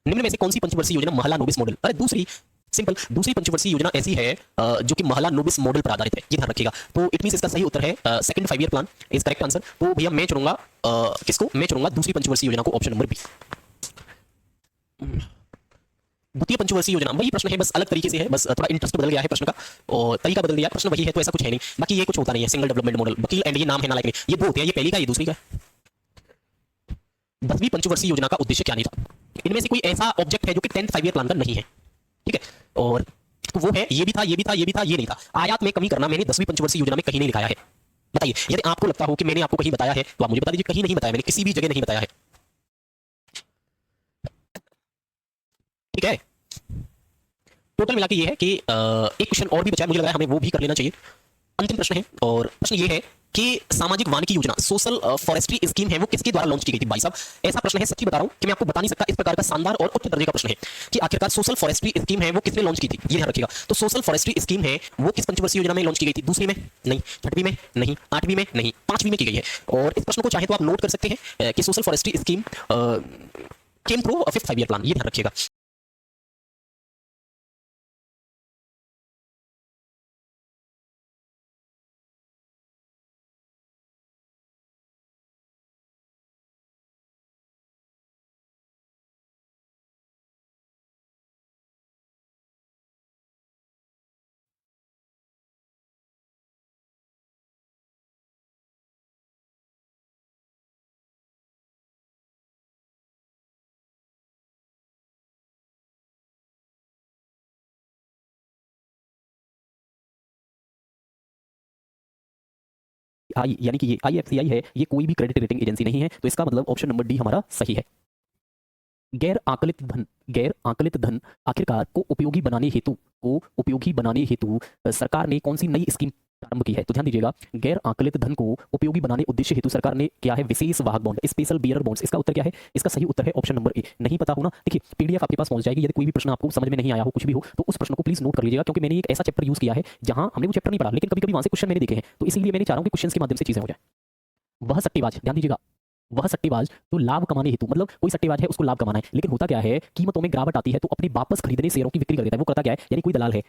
निम्न में से कौन सी पंचवर्षीय योजना महला नोबिस मॉडल? अरे दूसरी, सिंपल, दूसरी पंचवर्षीय योजना ऐसी है जो कि महला नोबिस मॉडल पर आधारित है, ये ध्यान रखिएगा। तो इट मींस इसका सही उत्तर है second 5 year plan is correct answer. तो भैया मैं चुनूंगा किसको? मैं चुनूंगा दूसरी पंचवर्षीय योजना को, ऑप्शन नंबर बी। द्वितीय पंचवर्षीय योजना वही प्रश्न है, बस अलग तरीके से है, बस थोड़ा इंटरेस्ट बदल गया है प्रश्न का और तरीका बदल गया, प्रश्न वही है, तो ऐसा कुछ है नहीं। बाकी ये कुछ होता नहीं है, सिंगल डेवलपमेंट मॉडल, वकील एंड ये नाम है ना, लाइक ये दो होते हैं, ये पहली का, ये दूसरी का। 10वीं पंचवर्षीय योजना का उद्देश्य क्या नहीं था? इनमें से कोई ऐसा ऑब्जेक्ट है जो कि 10th 5 ईयर प्लान का नहीं है, ठीक है? और तो वो है, ये भी था, ये भी था, ये भी था, ये नहीं था। आयात में कमी करना मैंने 10वीं पंचवर्षीय योजना में कहीं नहीं लिखाया है। बताइए, यदि आपको लगता हो कि मैंने आपको कहीं बताया है तो आप मुझे बता दीजिए। कहीं नहीं बताया मैंने, किसी भी जगह नहीं बताया है, ठीक है? टोटल मिला के ये है कि एक क्वेश्चन और भी बचा है, मुझे लग रहा है हमें वो भी कर लेना चाहिए। अंतिम प्रश्न है और प्रश्न ये है कि सामाजिक वानिकी योजना सोशल फॉरेस्ट्री स्कीम है वो किसके द्वारा लॉन्च की गई थी? भाई साहब ऐसा प्रश्न है, सच्ची बता रहा हूं कि मैं आपको बता नहीं सकता। इस प्रकार का शानदार और उच्च दर्जे का प्रश्न है कि आखिरकार सोशल फॉरेस्ट्री स्कीम है वो किसने लॉन्च की थी, ये ध्यान रखिएगा। तो सोशल फॉरेस्ट्री स्कीम है वो किस पंचवर्षीय योजना में लॉन्च की गई थी? दूसरी में नहीं, छठवीं में नहीं, आठवीं में नहीं, पांचवीं में की गई है। और इस प्रश्न को चाहे तो आप नोट कर सकते हैं कि social forestry scheme came through 5th 5 year plan, ये ध्यान रखिएगा। आई यानी कि ये आईएफसीआई है, ये कोई भी क्रेडिट रेटिंग एजेंसी नहीं है, तो इसका मतलब ऑप्शन नंबर डी हमारा सही है। गैर आकलित धन आखिरकार को उपयोगी बनाने हेतु सरकार ने कौन सी नई स्कीम प्रारंभ की है? तो ध्यान दीजिएगा, गैर आकलित धन को उपयोगी बनाने उद्देश्य हेतु सरकार ने क्या है? विशेष वाहक बॉन्ड, स्पेशल बियरर बॉन्ड्स। इसका उत्तर क्या है? इसका सही उत्तर है ऑप्शन नंबर ए। नहीं पता हो ना, देखिए पीडीएफ आपके पास पहुंच जाएगी। यदि कोई भी प्रश्न आपको समझ में नहीं आया हो, कुछ भी हो, तो उस प्रश्न को प्लीज नोट कर लीजिएगा, क्योंकि मैंने एक ऐसा चैप्टर यूज किया है जहां हमने वो चैप्टर नहीं पढ़ा, लेकिन कभी कभी वहां से क्वेश्चन मैंने देखे हैं, तो इसीलिए मैंने चाह रहा हूं कि क्वेश्चन के माध्यम से चीजें हो जाए। वह सट्टेबाज, ध्यान दीजिएगा, वह सट्टेबाज तो लाभ कमाने हेतु, मतलब कोई सट्टेबाज है उसको लाभ कमाना है, लेकिन होता क्या है, कीमतों में गिरावट आती है तो अपने वापस खरीदने शेयरों की बिक्री कर देता है। वो करता क्या है, यानी कोई दलाल है,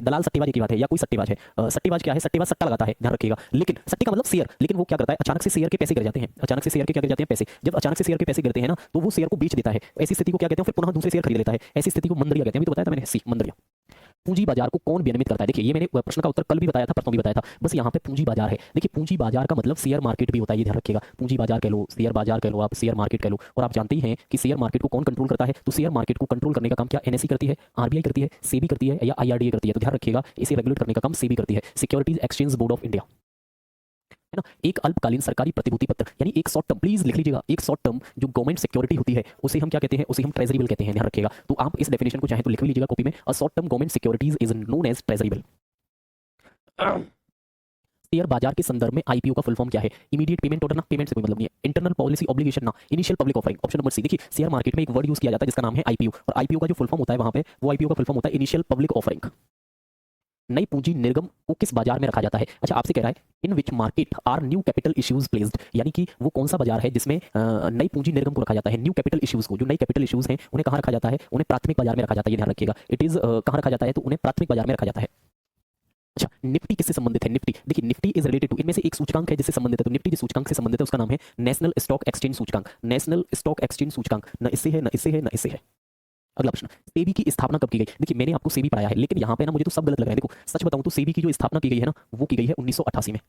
दलाल सट्टेबाज की बात है, या कोई सट्टेबाज है। सट्टेबाज क्या है? सट्टेबाज सट्टा लगाता है, ध्यान रखिएगा। लेकिन सट्टे का मतलब शेयर, लेकिन वो क्या करता है, अचानक से शेयर के पैसे गिर जाते हैं, अचानक से शेयर के क्या गिर जाते हैं? पैसे। जब अचानक से शेयर के पैसे गिरते हैं ना, तो वो शेयर को बेच देता है। ऐसी स्थिति को क्या कहते हैं? फिर पुनः दूसरे शेयर खरीद लेता है। ऐसी स्थिति को मंदरिया कहते हैं, अभी तो बताया था मैंने, सी मंदरिया। पूंजी बाजार को कौन विनियमित करता है? देखिए, ये मैंने प्रश्न का उत्तर कल भी बताया था, परसों भी बताया था, बस यहाँ पे पूंजी बाजार है। देखिए, पूंजी बाजार का मतलब शेयर मार्केट भी होता है, ये ध्यान रखिएगा। पूंजी बाजार कह लो, शेयर बाजार कह लो, आप शेयर मार्केट कह लो। और आप जानते ही हैं कि शेयर मार्केट को कौन कंट्रोल करता है? तो शेयर मार्केट को कंट्रोल करने का काम क्या एनएसई करती है, आरबीआई करती है, सेबी करती है, या आईआरडीए करती है? तो ध्यान रखिएगा, इसे रेगुलेट करने का काम सेबी करती है, securities exchange board of India, है ना। एक अल्पकालीन सरकारी प्रतिभूति पत्र, यानी एक शॉर्ट टर्म, प्लीज लिख लीजिएगा, एक शॉर्ट टर्म जो गवर्नमेंट सिक्योरिटी होती है उसे हम क्या कहते हैं? उसे हम ट्रेजरी बिल कहते हैं, ध्यान रखिएगा। तो आप इस डेफिनेशन को चाहे तो लिख भी लीजिएगा कॉपी में, a short term government securities is known as treasury bill. Share बाजार के संदर्भ में आईपीओ का फुल फॉर्म क्या है? इमीडिएट पेमेंट ऑर्डर ना, पेमेंट से कोई मतलब नहीं है। इंटरनल पॉलिसी ऑब्लिगेशन ना, initial public offering, option number C. देखिए, शेयर मार्केट में एक वर्ड यूज किया जाता है जिसका नाम है आईपीओ, और आईपीओ का जो फुल फॉर्म होता है वहां पे, वो आईपीओ का फुल फॉर्म होता है इनिशियल पब्लिक ऑफरिंग। नई पूंजी निर्गम को किस बाजार में रखा जाता है? अच्छा, आपसे कह रहा है in which market are new capital issues placed, यानी कि वो कौन सा बाजार है जिसमें नई पूंजी निर्गम को रखा जाता है? न्यू कैपिटल इश्यूज को, जो नई कैपिटल इश्यूज हैं उन्हें कहाँ रखा जाता है? उन्हें प्राथमिक बाजार में रखा जाता है, ये ध्यान रखिएगा। इट इज कहाँ रखा जाता है? तो उन्हें प्राथमिक बाजार में रखा जाता है। अच्छा, निफ्टी किससे संबंधित है? निफ्टी, देखिए निफ्टी इज रिलेटेड टू, इनमें से एक सूचकांक है जिससे संबंधित है, तो निफ्टी जिस सूचकांक से संबंधित है उसका नाम है नेशनल स्टॉक एक्सचेंज सूचकांक। नेशनल स्टॉक एक्सचेंज सूचकांक न इससे है, न इससे है, न इससे है। अगला प्रश्न, सेबी की स्थापना कब की गई? देखिए, मैंने आपको सेबी पढ़ाया है, लेकिन यहाँ पे ना मुझे तो सब गलत लग रहा है। देखो, सच बताऊं तो सेबी की जो स्थापना की गई है ना, वो की गई है 1988 में।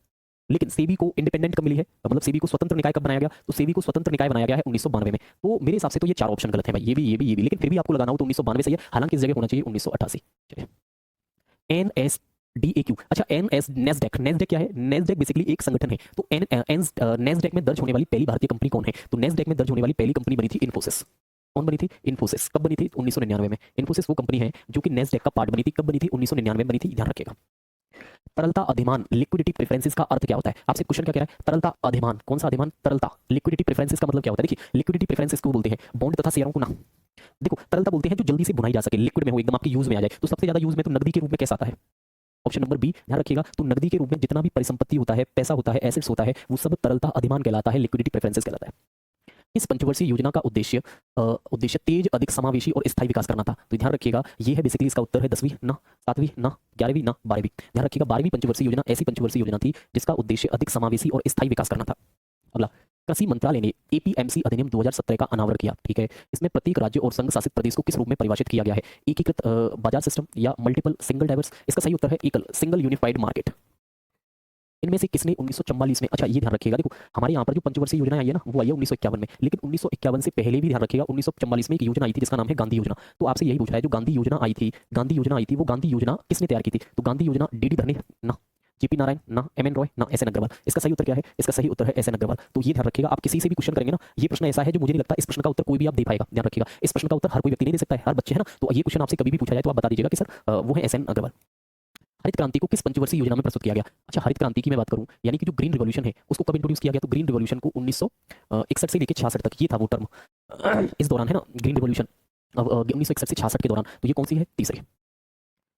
लेकिन सेबी को इंडिपेंडेंट कब मिली है, मतलब सेबी को स्वतंत्र निकाय कब बनाया गया? तो सेबी को स्वतंत्र निकाय बनाया गया है 1992 में। तो मेरे हिसाब से तो ये चार ऑप्शन गलत है भाई, ये भी, ये भी, ये भी, लेकिन फिर भी आपको लगाना हो तो 1992 सही है, हालांकि इस जगह होना चाहिए 1988। NSDAQ, अच्छा नेस्डेक, नेस्डेक क्या है? नेस्डेक बेसिकली एक संगठन है। तो नेस्डेक में दर्ज होने वाली पहली भारतीय कंपनी कौन है? तो नेस्डेक में दर्ज होने वाली पहली कंपनी बनी थी इन्फोसिस। कौन बनी थी? इन्फोसिस। कब बनी थी? 1999 में। इन्फोसिस वो कंपनी है जो कि नेस्डेक का पार्ट बनी थी। कब बनी थी? 1999 में बनी थी, ध्यान रखिएगा। तरलता अधिमान, लिक्विडिटी प्रेफरेंसेस का अर्थ क्या होता है? आपसे क्वेश्चन क्या कह रहा है? तरलता अधिमान, कौन सा अधिमान? तरलता। लिक्विडिटी प्रेफरेंसेस का मतलब क्या होता है? देखिए, लिक्विडिटी प्रेफरेंसेस को बोलते हैं बॉन्ड तथा शेयरों को ना। देखो, तरलता बोलते हैं जो जल्दी से भुनाई जा सके, लिक्विड में हो, एकदम आपके यूज में आ जाए। तो सबसे ज्यादा यूज में तो नकदी के रूप में कैसा आता है? ऑप्शन नंबर बी ध्यान रखिएगा, तो नकदी के रूप में जितना भी परिसंपत्ति होता है, पैसा होता है, एसेट्स होता है, वो सब तरलता अधिमान कहलाता है, लिक्विडिटी प्रेफरेंसेस कहलाता है। इस पंचवर्षीय योजना का उद्देश्य तेज, अधिक समावेशी और स्थायी विकास करना था। तो ध्यान रखिएगा, ये है बेसिकली इसका उत्तर है 10वीं ना, 7वीं ना, 11वीं ना, 12वीं। ध्यान रखिएगा 12वीं पंचवर्षीय योजना ऐसी पंचवर्षीय योजना थी जिसका उद्देश्य अधिक समावेशी और स्थायी विकास करना था। अगला, कृषि मंत्रालय ने एपीएमसी अधिनियम 2017 का अनावरण किया। ठीक है, इसमें प्रत्येक राज्य और संघ शासित प्रदेश को किस रूप में परिभाषित किया गया है? एकीकृत बाजार सिस्टम या मल्टीपल सिंगल डाइवर्स? इसका सही उत्तर है एकल, सिंगल यूनिफाइड मार्केट। इनमें से किसने 1944 में, अच्छा ये ध्यान रखिएगा, देखो हमारे यहाँ पर जो पंचवर्षीय योजना आई है ना, वो आई है 1951 में, लेकिन 1951 से पहले भी ध्यान रखिएगा 1944 में एक योजना आई थी जिसका नाम है गांधी योजना। तो आपसे यही पूछ रहा है, जो गांधी योजना आई थी, वो गांधी योजना किसने तैयार की थी? तो गांधी योजना डीडी धरने ना, जेपी नारायण ना, एमएन रॉय ना, एसएन अग्रवाल। इसका सही उत्तर क्या है? इसका सही उत्तर है एसएन अग्रवाल। तो ये ध्यान रखिएगा, आप किसी से भी क्वेश्चन करेंगे ना, ये प्रश्न ऐसा है जो मुझे नहीं लगता इस प्रश्न का उत्तर कोई भी आप दे पाएगा। ध्यान रखिएगा, इस प्रश्न का उत्तर हर कोई व्यक्ति नहीं दे सकता है, हर बच्चे है ना, तो ये क्वेश्चन आपसे कभी भी पूछा जाए तो आप बता दीजिएगा कि सर वो है एसएन अग्रवाल। हरित क्रांति को किस पंचवर्षीय योजना में प्रस्तुत किया गया? अच्छा, हरित क्रांति की मैं बात करूं, यानी कि जो ग्रीन रिवॉल्यूशन है उसको कब इंट्रोड्यूस किया गया? तो ग्रीन रिवॉल्यूशन को 1961 से लेकर 66 तक, ये था वो टर्म इस दौरान है ना, ग्रीन रिवॉल्यूशन 1961 से 66 के दौरान। तो ये कौन सी है? तीसरी।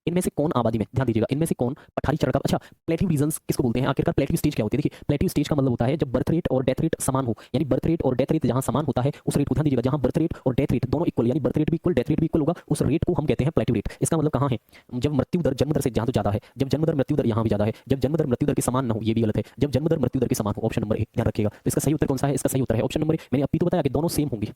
इनमें से कौन आबादी में, ध्यान दीजिएगा, इनमें से कौन पठारी चरण का, अच्छा प्लेटिव रीजंस किसको बोलते हैं? आखिरकार प्लेटिव स्टेज क्या होती है? देखिए प्लेटिव स्टेज का मतलब होता है जब बर्थ रेट और डेथ रेट समान हो, यानी बर्थ रेट और डेथ रेट जहां समान होता है उस रेट को, ध्यान दीजिएगा, जहां बर्थ रेट और डेथ रेट दोनों इक्वल, यानी बर्थ रेट भी इक्वल, डेथ रेट भी इक्वल होगा, उस रेट को हम कहते हैं प्लेटिव रेट। इसका मतलब कहां है? जब मृत्यु दर जन्म दर से जहां तो ज्यादा है, जब जन्म दर मृत्यु दर यहां भी ज्यादा है, जब जन्म दर मृत्यु दर के समान न हो, ये भी गलत है, जब जन्म दर मृत्यु दर के समान हो। ऑप्शन नंबर ए ध्यान रखिएगा। तो इसका सही उत्तर कौन सा है? इसका सही उत्तर है ऑप्शन नंबर ए। मैंने अभी तो बताया कि दोनों सेम होंगे।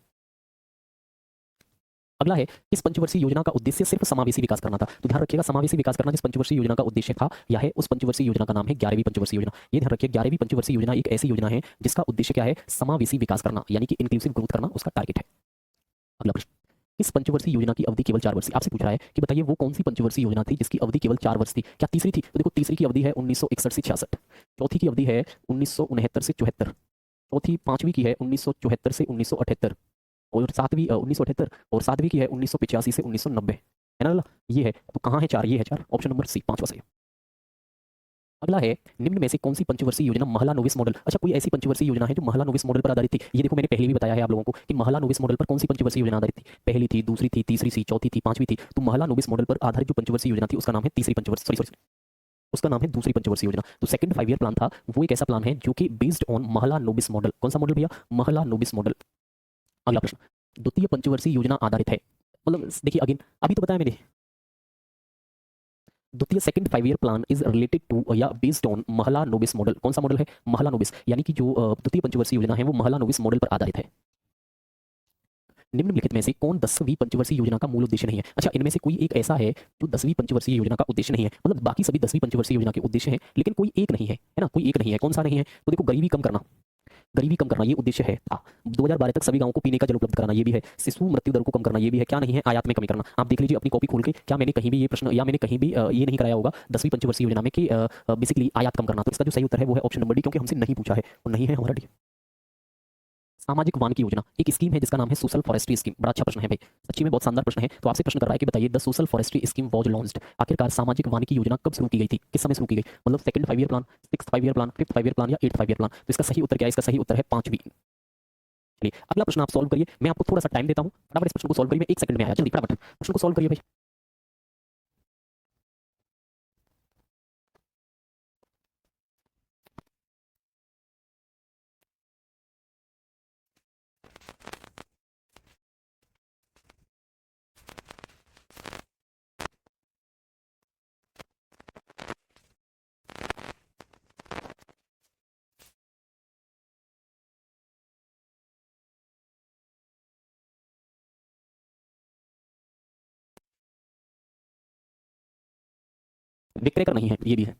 अगला है, किस पंचवर्षीय योजना का उद्देश्य सिर्फ समावेशी विकास करना था? तो ध्यान रखिएगा, समावेशी विकास करना जिस पंचवर्षीय योजना का उद्देश्य था, यह है उस पंचवर्षीय योजना का नाम है 11वीं पंचवर्षीय योजना। ये ध्यान रखिए, 11वीं पंचवर्षीय योजना एक ऐसी योजना है जिसका उद्देश्य क्या है? समावेशी विकास करना, यानी कि इंक्लूसिव ग्रोथ करना उसका टारगेट है। अगला प्रश्न, इस पंचवर्षीय योजना की अवधि केवल 4 वर्ष थी। आपसे पूछ रहा है कि बताइए वो कौन सी पंचवर्षीय योजना थी जिसकी अवधि केवल 4 वर्ष थी? क्या तीसरी थी? तो देखो तीसरी की अवधि है 1961 से 66, चौथी की अवधि है 1969 से 74, चौथी पांचवी की है 1974 से 1978, और सातवीं 1978, और सातवीं की है 1985 से 1990, है ना? ये है, तो कहाँ है 4? ये है 4, ऑप्शन नंबर सी, पांचवा सही। अगला है, निम्न में से कौन सी पंचवर्षीय योजना महला नोविस मॉडल, अच्छा कोई ऐसी पंचवर्षीय योजना है जो महला नोविस मॉडल पर आधारित थी? ये देखो मैंने पहले भी बताया है आप लोगों को कि महला नोविस मॉडल पर कौन सी पंचवर्षीय योजना आधारित थी? पहली थी, दूसरी थी, तीसरी थी, चौथी थी, पांचवी थी। तो महला नोविस मॉडल पर आधारित जो पंचवर्षीय योजना थी उसका नाम है तीसरी पंचवर्षीय, सॉरी उसका नाम है दूसरी पंचवर्षीय योजना। तो सेकंड 5 ईयर प्लान था, वो एक ऐसा प्लान है जो कि बेस्ड ऑन महला नोविस मॉडल। कौन सा मॉडल भैया? महला नोविस मॉडल। अगला प्रश्न, द्वितीय पंचवर्षीय योजना आधारित है, मतलब देखिए अगेन अभी तो बताया मैंने, द्वितीय second 5 year plan is related to या based on Mahalanobis model. कौन सा मॉडल है? महला नोबिस, यानी कि जो द्वितीय पंचवर्षीय योजना है वो महला नोबिस मॉडल पर आधारित है। निम्नलिखित में से कौन 10वीं पंचवर्षीय योजना का मूल उद्देश्य नहीं है? अच्छा, इनमें से कोई एक ऐसा है जो 10वीं पंचवर्षीय योजना का उद्देश्य नहीं है, मतलब बाकी सभी 10वीं पंचवर्षीय योजना के उद्देश्य हैं लेकिन कोई एक नहीं है ना, कोई एक नहीं है। कौन सा नहीं है? तो देखो गरीबी कम करना, गरीबी कम करना ये उद्देश्य है। 2012 तक सभी गांवों को पीने का जल उपलब्ध कराना ये भी है। शिशु मृत्यु दर को कम करना ये भी है। क्या नहीं है? आयात में कमी करना। आप देख लीजिए अपनी कॉपी खोल के, क्या मैंने कहीं भी ये प्रश्न या मैंने कहीं भी ये नहीं कराया होगा 10वीं पंचवर्षीय योजना में कि बेसिकली आयात कम करना। तो इसका जो सही उत्तर है वो है ऑप्शन नंबर डी, क्योंकि हमसे नहीं पूछा है और नहीं है हमारा डी। सामाजिक वानिकी योजना एक स्कीम है जिसका नाम है सोशल फॉरेस्ट्री स्कीम। बड़ा अच्छा प्रश्न है भाई, सच्ची में बहुत शानदार प्रश्न है। तो आपसे प्रश्न कर रहा है कि बताइए the social forestry scheme was launched, आखिरकार सामाजिक वानिकी योजना कब शुरू की गई थी, किस समय शुरू की गई? मतलब second 5 year plan, 6th 5 year plan, 5th 5 year plan या 8th 5 ईयर प्लान? तो इसका सही उत्तर क्या है? इसका सही उत्तर है 5वीं। चलिए अगला प्रश्न आप सॉल्व करिए, मैं आपको थोड़ा सा टाइम देता हूं, फटाफट इस प्रश्न को सॉल्व करिए। मैं 1 सेकंड में आया, जल्दी फटाफट प्रश्न को सॉल्व करिए भाई। विक्रय कर नहीं है, ये भी है।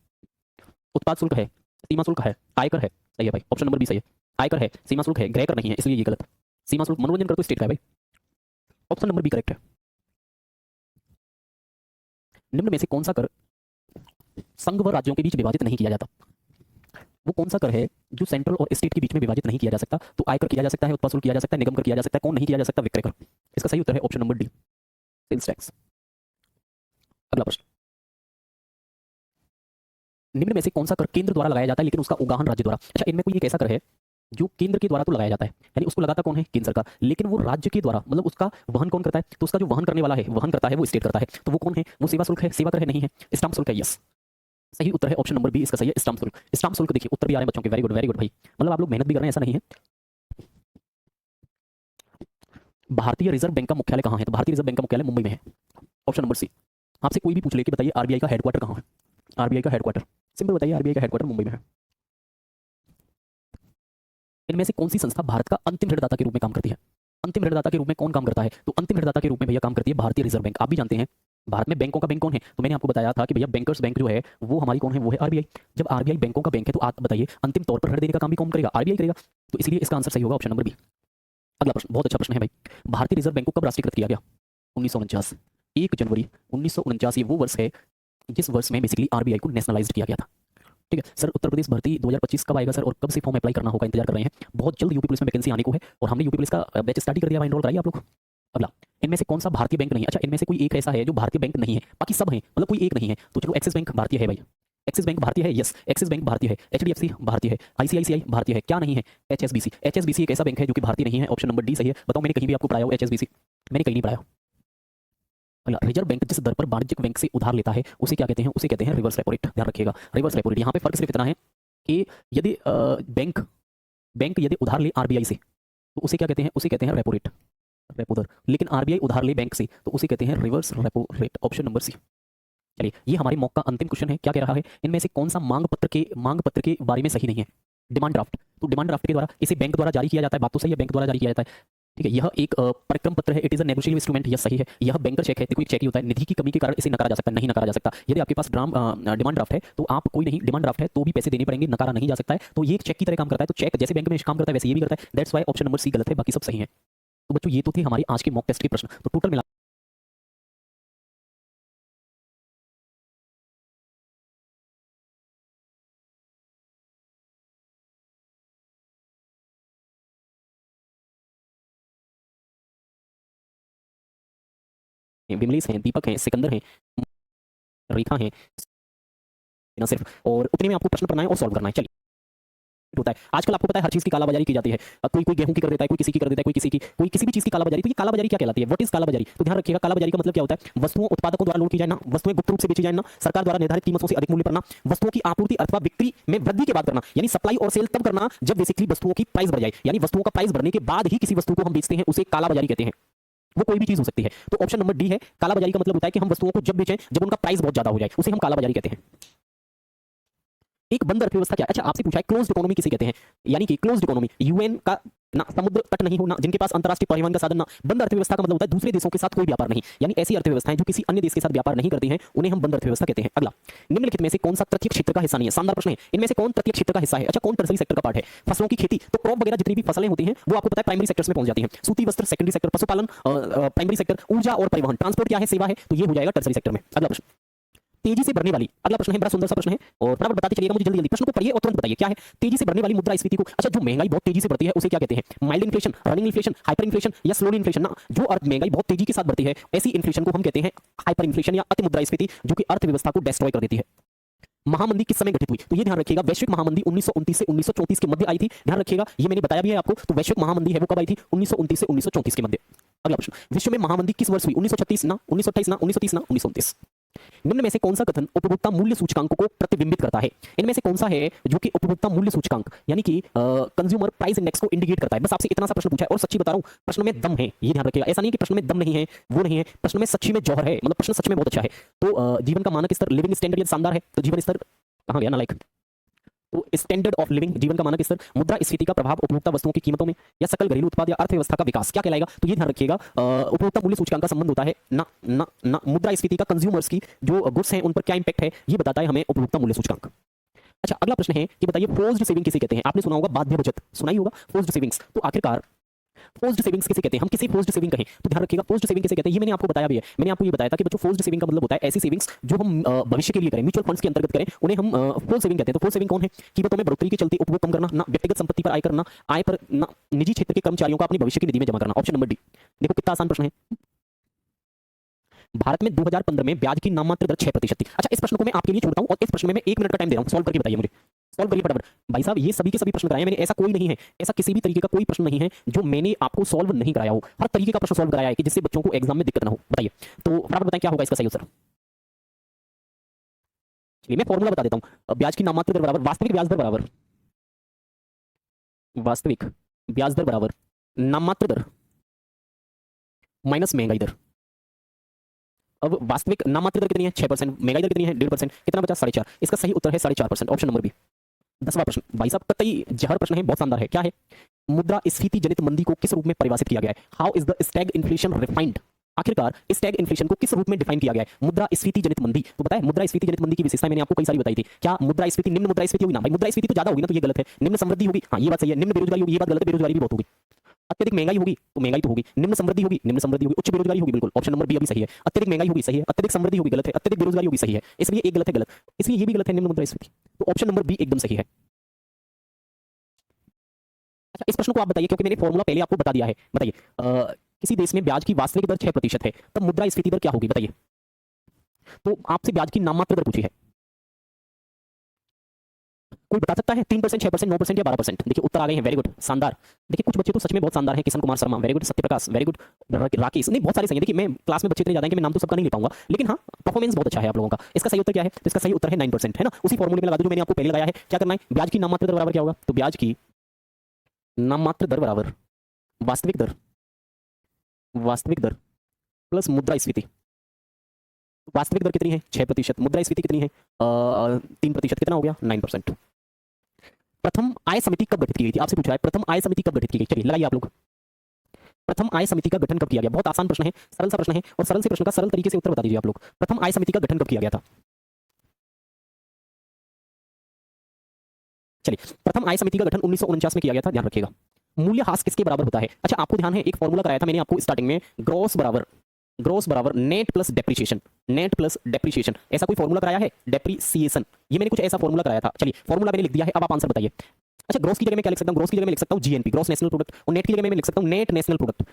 उत्पाद शुल्क है, सीमा शुल्क है, आयकर है, सही है भाई, ऑप्शन नंबर बी सही है। आयकर है, सीमा शुल्क है, ग्रह कर नहीं है, इसलिए ये गलत है। सीमा शुल्क मनोरंजन कर तो स्टेट का है भाई, ऑप्शन नंबर बी करेक्ट है। निम्न में से कौन सा कर संघ व राज्यों के बीच विभाजित नहीं किया जाता? वो कौन सा कर है जो सेंट्रल और स्टेट के बीच में विभाजित नहीं किया जा सकता? तो आयकर किया जा सकता है, उत्पाद शुल्क किया जा सकता है, निगम कर किया जा सकता है, कौन नहीं किया जा सकता? विक्रय कर। इसका सही उत्तर है option number D, sales tax. अगला प्रश्न, निम्न में से कौन सा कर केंद्र द्वारा लगाया जाता है लेकिन उसका उगाहन राज्य द्वारा? अच्छा, इनमें कोई एक ऐसा कर है जो केंद्र के द्वारा तो लगाया जाता है, यानी उसको लगाता कौन है? केंद्र सरकार, लेकिन वो राज्य के द्वारा, मतलब उसका वहन कौन करता है? तो उसका जो वहन करने वाला है, वहन करता है वो स्टेट करता है। तो वो कौन है? वो सेवा शुल्क है, सेवा कर है, नहीं है, स्टाम्प शुल्क है, यस। सही उत्तर है ऑप्शन नंबर बी, इसका सही है स्टाम्प शुल्क। स्टाम्प शुल्क देखिए उत्तर भी आ रहे हैं बच्चों के, वेरी गुड भाई, मतलब आप लोग मेहनत भी कर रहे हैं, ऐसा नहीं है। भारतीय रिजर्व बैंक का मुख्यालय कहाँ है? तो भारतीय रिजर्व बैंक का मुख्यालय मुंबई में है, ऑप्शन नंबर सी। आपसे कोई भी पूछ ले कि बताइए आरबीआई का हेडक्वार्टर कहाँ है, आरबीआई का हेडक्वार्टर, सिंपल बताइए आरबीआई का हेडक्वार्टर मुंबई में है। इनमें से कौन सी संस्था भारत का अंतिम ऋणदाता के रूप में काम करती है? अंतिम ऋणदाता के रूप में कौन काम करता है? तो अंतिम ऋणदाता के रूप में भैया काम करती है भारतीय रिजर्व बैंक। आप भी जानते हैं भारत में बैंकों का बैंक कौन है, तो मैंने आपको बताया था कि भैया बैंकर्स बैंक जो है वो हमारी कौन है, वो है आरबीआई। जब आरबीआई बैंकों का बैंक है तो आप बताइए अंतिम तौर पर ऋण देने का काम भी कौन करेगा? आरबीआई करेगा। तो इसलिए इसका आंसर सही होगा ऑप्शन नंबर बी। अगला प्रश्न बहुत अच्छा प्रश्न है भाई, भारतीय रिजर्व बैंक को कब राष्ट्रीयकृत किया गया? 1949, 1 जनवरी 1949 ये वो वर्ष है जिस वर्ष में बेसिकली आरबीआई को नेशनलाइज्ड किया गया था। ठीक है सर, उत्तर प्रदेश भर्ती 2025 कब आएगा सर, और कब से फॉर्म अप्लाई करना होगा, इंतजार कर रहे हैं? बहुत जल्द यूपी पुलिस में वैकेंसी आने को है और हमने यूपी पुलिस का बैच स्टार्ट कर दिया, एनरोल कराइए आप लोग। अगला, इनमें से कौन सा भारतीय बैंक नहीं है? अच्छा, इनमें से कोई एक ऐसा है जो भारतीय बैंक नहीं है, बाकी सब हैं, मतलब कोई एक नहीं है। तो चलो एक्सिस बैंक भारतीय है भाई, एक्सिस बैंक भारतीय है, यस एक्सिस बैंक भारतीय है। एचडीएफसी भारतीय है, आईसीआईसीआई भारतीय है, क्या नहीं है? एचएसबीसी। एचएसबीसी एक ऐसा बैंक है जो कि भारतीय नहीं है, ऑप्शन नंबर डी सही है। बताओ मैंने कहीं भी आपको पढ़ाया हो एचएसबीसी? मैंने कहीं नहीं पढ़ाया। अगला, रिजर्व बैंक जिस दर पर वाणिज्यिक बैंक से उधार लेता है उसे क्या कहते हैं? उसे कहते हैं रिवर्स रेपो रेट। ध्यान रखिएगा, रिवर्स रेपो रेट। यहाँ पे फर्क सिर्फ इतना है कि यदि बैंक यदि उधार ले आरबीआई से तो उसे क्या कहते हैं? उसे कहते हैं रेपो रेट, रेपो दर। लेकिन आरबीआई उधार ले बैंक से तो उसे कहते हैं reverse repo rate, option number C. चलिए, ये हमारे मॉक का अंतिम क्वेश्चन है। क्या कह रहा है? इनमें से कौन सा मांग पत्र के बारे में सही नहीं है? Demand draft. तो डिमांड ड्राफ्ट के द्वारा इसे बैंक द्वारा जारी किया जाता है, बात तो सही है, बैंक द्वारा जारी किया जाता है। ठीक है, यह एक परिक्रम पत्र है, it is a negotiable instrument, यह सही है। यह बैंकर चेक है, देखो एक चेक ही होता है, निधि की कमी के कारण इसे नकारा जा सकता है, नहीं नकारा जा सकता। यदि आपके पास डिमांड ड्राफ्ट है तो आप कोई नहीं, डिमांड ड्राफ्ट है तो भी पैसे देने पड़ेंगे, नकारा नहीं जा सकता है। तो ये एक चेक की तरह काम करता है, तो चेक जैसे बैंक में काम करता है वैसे ये भी करता है। That's why option number C गलत है, बाकी सब सही है। तो बच्चों ये तो थे हमारे आज के मॉक टेस्ट के प्रश्न। तो टोटल मिला विमलेश हैं, दीपक हैं, सिकंदर हैं, रेखा हैं, ना सिर्फ, और उतने में आपको प्रश्न पढ़ना है और सॉल्व करना है। चलिए, होता है आजकल आपको पता है हर चीज की कालाबाजारी की जाती है। कोई कोई गेहूं की कर देता है, कोई किसी की कर देता है, कोई किसी भी चीज की कालाबाजारी। तो ये कालाबाजारी क्या कहलाती है? व्हाट इज कालाबाजारी? तो ध्यान रखिएगा, कालाबाजारी का मतलब क्या होता है? वस्तुओं उत्पादकों द्वारा लूट की जाए ना, वस्तुएं गुप्त रूप से बेची जाए ना, सरकार द्वारा निर्धारित कीमतों से अधिक मूल्य पर ना, वस्तुओं की आपूर्ति अथवा बिक्री में वृद्धि के बाद करना, यानी सप्लाई और सेल तब करना जब बेसिकली वस्तुओं की प्राइस बढ़ जाए, यानी वस्तुओं का प्राइस बढ़ने के बाद ही किसी वस्तु को हम बेचते हैं, उसे कालाबाजारी कहते हैं। वो कोई भी चीज हो सकती है। तो ऑप्शन नंबर डी है, कालाबाजारी का मतलब होता है कि हम वस्तुओं को जब बेचें जब उनका प्राइस बहुत ज्यादा हो जाए, उसे हम कालाबाजारी कहते हैं। एक बंद अर्थव्यवस्था क्या? अच्छा, आपसे पूछा है क्लोज्ड इकोनॉमी किसे कहते हैं? यानी कि क्लोज्ड इकोनॉमी, यूएन का ना समुद्र तट नहीं होना, जिनके पास अंतरराष्ट्रीय परिवहन का साधन ना। बंद अर्थव्यवस्था का मतलब होता है दूसरे देशों के साथ कोई व्यापार नहीं, यानी ऐसी अर्थव्यवस्थाएं जो किसी अन्य देश के साथ व्यापार नहीं करती हैं, उन्हें हम बंद अर्थव्यवस्था कहते हैं। अगला, निम्नलिखित में से कौन सा तृतीय क्षेत्र का हिस्सा नहीं है? शानदार प्रश्न है। इनमें से कौन तृतीय क्षेत्र का हिस्सा है? अच्छा, कौन टर्सरी सेक्टर का पार्ट है? फसलों की खेती, तो क्रॉप वगैरह जितनी भी फसलें होती हैं वो आपको पता है प्राइमरी सेक्टर्स में पहुंच जाती हैं। सूती वस्त्र सेकेंडरी सेक्टर, पशुपालन प्राइमरी सेक्टर, ऊर्जा और परिवहन ट्रांसपोर्ट क्या है? सेवा है, तो ये हो जाएगा टर्सरी सेक्टर में। अगला प्रश्न, तेजी से बढ़ने वाली, अगला प्रश्न है, बड़ा सुंदर सा प्रश्न है और फटाफट बताते चलिएगा मुझे, जल्दी जल्दी प्रश्न को पढ़िए और तुरंत बताइए क्या है। तेजी से बढ़ने वाली मुद्रास्फीति को, अच्छा जो महंगाई बहुत तेजी से बढ़ती है उसे क्या कहते हैं? Mild inflation, running inflation, hyper inflation या स्लोली इन्फ्लेशन ना। जो महंगाई बहुत तेजी के साथ बढ़ती है ऐसी इन्फ्लेशन को हम कहते हैं हाइपर इन्फ्लेशन या अति मुद्रास्फीति, जो कि अर्थव्यवस्था को डिस्ट्रॉय कर देती है। महामंदी किस समय घटित हुई? तो ये ध्यान रखिएगा, वैश्विक महामंदी 1929 से 1934 के मध्य आई थी। ध्यान रखिएगा, ये मैंने बताया भी है आपको। तो वैश्विक महामंदी है वो कब आई थी? 1929 से 1934 के मध्य। अगला प्रश्न, विश्व में महामंदी किस वर्ष हुई? 1936 ना, 1928 ना, 1930 ना, 1929। निम्न में से कौन सा कथन उपभोक्ता मूल्य सूचकांक को प्रतिबिंबित करता है? इनमें से कौन सा है जो कि उपभोक्ता मूल्य सूचकांक यानी कि कंज्यूमर प्राइस इंडेक्स को इंडिकेट करता है? बस आपसे इतना सा प्रश्न पूछा है और सच्ची बता रहा हूं प्रश्न में दम है, ये ध्यान रखिएगा। ऐसा नहीं कि प्रश्न में दम नहीं है, वो नहीं है, प्रश्न में सच्ची में जौहर है, मतलब प्रश्न सच में बहुत अच्छा है। तो जीवन का मानक स्तर, लिविंग स्टैंडर्ड ये शानदार है। तो जीवन स्तर कहां गया ना, लाइक तो स्टैंडर्ड ऑफ लिविंग, जीवन का मानक स्तर, मुद्रास्फीति का प्रभाव उपभोक्ता वस्तुओं की कीमतों में, या सकल घरेलू उत्पाद या अर्थव्यवस्था का विकास, क्या कहलाएगा? तो ये ध्यान रखिएगा, उपभोक्ता मूल्य सूचकांक का संबंध होता है ना ना ना मुद्रास्फीति का कंज्यूमर्स की जो गुड्स हैं उन पर क्या इंपैक्ट है, ये बताता है हमें उपभोक्ता मूल्य सूचकांक। अच्छा, अगला प्रश्न है कि बताइए फोर्स्ड सेविंग किसे कहते हैं? आपने सुना होगा बाध्य बचत, सुना ही होगा फोर्स्ड सेविंग्स। तो आखिरकार फोर्स्ड सेविंग्स किसे कहते हैं? हम किसी फोर्स्ड सेविंग कहें तो ध्यान रखिएगा फोर्स्ड सेविंग किसे कहते हैं, ये मैंने आपको बताया भी है। मैंने आपको ये बताया था कि बच्चों फोर्स्ड सेविंग का मतलब होता है ऐसी सेविंग्स जो हम भविष्य के लिए करें, म्यूचुअल फंड्स के अंतर्गत करें, उन्हें हम फोर्स्ड सेविंग कहते हैं। तो फोर्स्ड सेविंग कौन है? कीमतों में बढ़ोतरी के चलते उपभोग कम करना, ना व्यक्तिगत संपत्ति पर आय करना, आय पर ना निजी क्षेत्र के कर्मचारियों का अपनी भविष्य की निधि में जमा करना, ऑप्शन नंबर डी। देखो कितना आसान प्रश्न है। भारत में 2015 में ब्याज की नाममात्र दर 6% थी। अच्छा, इस प्रश्न को मैं आपके लिए छोड़ता हूं और इस प्रश्न में मैं 1 मिनट का टाइम दे रहा हूं, सॉल्व करके बताइए मुझे, सॉल्व करिए फटाफट। भाई साहब, ये सभी के सभी प्रश्न कराए मैंने, ऐसा कोई नहीं है, ऐसा किसी भी तरीके का कोई प्रश्न नहीं है जो मैंने आपको सॉल्व नहीं कराया हो। हर तरीके का प्रश्न सॉल्व कराया है कि जिससे बच्चों को एग्जाम में दिक्कत ना हो। बताइए, तो फटाफट बताएं क्या होगा इसका सही उत्तर। चलिए मैं फॉर्मूला बता देता हूँ। ब्याज की नाममात्र दर बराबर वास्तविक ब्याज दर बराबर वास्तविक ब्याज दर बराबर नाममात्र दर माइनस महंगाई दर। अब वास्तविक नाममात्र दर कितनी है 6%, महंगाई दर कितनी है 1.5%, कितना बचा 4.5। इसका सही उत्तर है 4.5%, ऑप्शन नंबर बी। 10वां प्रश्न भाई साहब कतई जहर प्रश्न है, बहुत शानदार है। क्या है? मुद्रास्फीति जनित मंदी को किस रूप में परिभाषित किया गया है? How is the Stag inflation refined? आखिरकार स्टैग इन्फ्लेशन को किस रूप में डिफाइन किया गया है? मुद्रास्फीति जनित मंदी तो बताया, मुद्रास्फीति जनित मंदी की विशेषता मैंने आपको कई सारी बताई थी। क्या मुद्रास्फीति निम्न मुद्रास्फीति होगी ना भाई, मुद्रास्फीति तो ज्यादा होगी ना, तो ये गलत है। निम्न समृद्धि होगी, हाँ ये बात सही है। निम्न बेरोजगारी होगी, ये बात गलत है, बेरोजगारी भी बहुत होगी। अत्यधिक महंगाई होगी तो महंगाई तो होगी। निम्न समृद्धि होगी, निम्न समृद्धि होगी। उच्च बेरोजगारी होगी, बिल्कुल ऑप्शन नंबर बी अभी सही है। अत्यधिक महंगाई होगी, सही है। अत्यधिक समृद्धि होगी, गलत है। अत्यधिक बेरोजगारी होगी, सही है। इसलिए एक गलत है, गलत, इसलिए ये भी गलत है, निम्न मुद्रास्फीति, तो ऑप्शन नंबर बी एकदम सही है। अच्छा इस प्रश्न को आप बताइए, क्योंकि मैंने फॉर्मूला पहले आपको बता दिया है। बताइए किसी देश में ब्याज की वास्तविक दर 6% है, तब मुद्रास्फीति दर क्या होगी बताइए। तो आपसे ब्याज की नाममात्र दर पूछी है, कोई बता सकता है? 3%, 6%, 9% या 12%? देखिए उत्तर आ गए हैं, वेरी गुड, शानदार। देखिए कुछ बच्चे तो सच में बहुत शानदार हैं। Kishan Kumar Sharma very good, Satyaprakash very good, Rakesh नहीं, बहुत सारे सही हैं। देखिए मैं क्लास में बच्चे इतने ज्यादा हैं कि मैं नाम तो सबका नहीं ले पाऊंगा, लेकिन हाँ परफॉर्मेंस बहुत अच्छा है आप लोगों का। इसका सही उत्तर क्या है? तो इसका सही उत्तर है 9%, है ना। उसी फॉर्मूले में लगा दो जो मैंने आपको पहले लगाया है। क्या करना है? ब्याज की नाममात्र दर बराबर क्या होगा? तो ब्याज की नाममात्र दर बराबर वास्तविक दर प्लस मुद्रास्फीति। वास्तविक दर कितनी है 6%, मुद्रास्फीति कितनी है 3%, कितना हो गया 9%। प्रथम आय समिति कब गठित की गई थी? आपसे पूछ रहा है प्रथम आय समिति कब गठित की गई। चलिए लगाइए आप लोग, प्रथम आय समिति का गठन कब किया गया? बहुत आसान प्रश्न है, सरल सा प्रश्न है, और सरल से प्रश्न का सरल तरीके से उत्तर बता दीजिए आप लोग। प्रथम आय समिति का गठन कब किया गया था? चलिए प्रथम आय समिति का गठन 1949 में किया गया था, ध्यान रखिएगा। मूल्यह्रास किसके बराबर होता है? अच्छा आपको ध्यान है, एक फॉर्मूला कराया था मैंने आपको स्टार्टिंग में, ग्रॉस बराबर नेट प्लस डेप्रिसिएशन। ऐसा कोई फॉर्मूला कराया है? डेप्रिसिएशन, ये मैंने कुछ ऐसा फॉर्मूला कराया था। चलिए फॉर्मूला मैंने लिख दिया है, अब आप आंसर बताइए। अच्छा ग्रॉस की जगह में क्या लिख सकता हूं? ग्रॉस की जगह में लिख सकता हूं जीएनपी, ग्रॉस नेशनल प्रोडक्ट, और नेट की जगह में लिख सकता हूं net national product,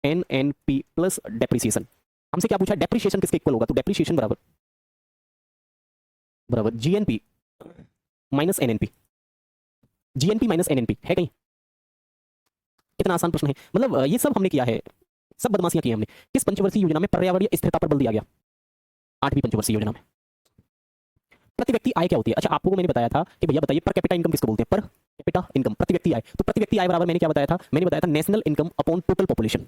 NNP plus depreciation. हमसे क्या पूछा? डेप्रिसिएशन किसके इक्वल होगा? तो डेप्रिसिएशन बराबर GNP minus NNP, GNP minus NNP है कहीं? कितना आसान प्रश्न है, मतलब ये सब हमने किया है, सब बदमाशियां की हमने। किस पंचवर्षीय योजना में पर्यावरणीय स्थिरता पर बल दिया गया? 8वीं पंचवर्षीय योजना में। प्रति व्यक्ति आय क्या होती है? अच्छा आपको मैंने बताया था कि भैया बताइए पर कैपिटा इनकम किसको बोलते हैं? पर कैपिटा इनकम, प्रति व्यक्ति आय। तो प्रति व्यक्ति आय बराबर मैंने क्या बताया था? मैंने बताया था national income upon total population,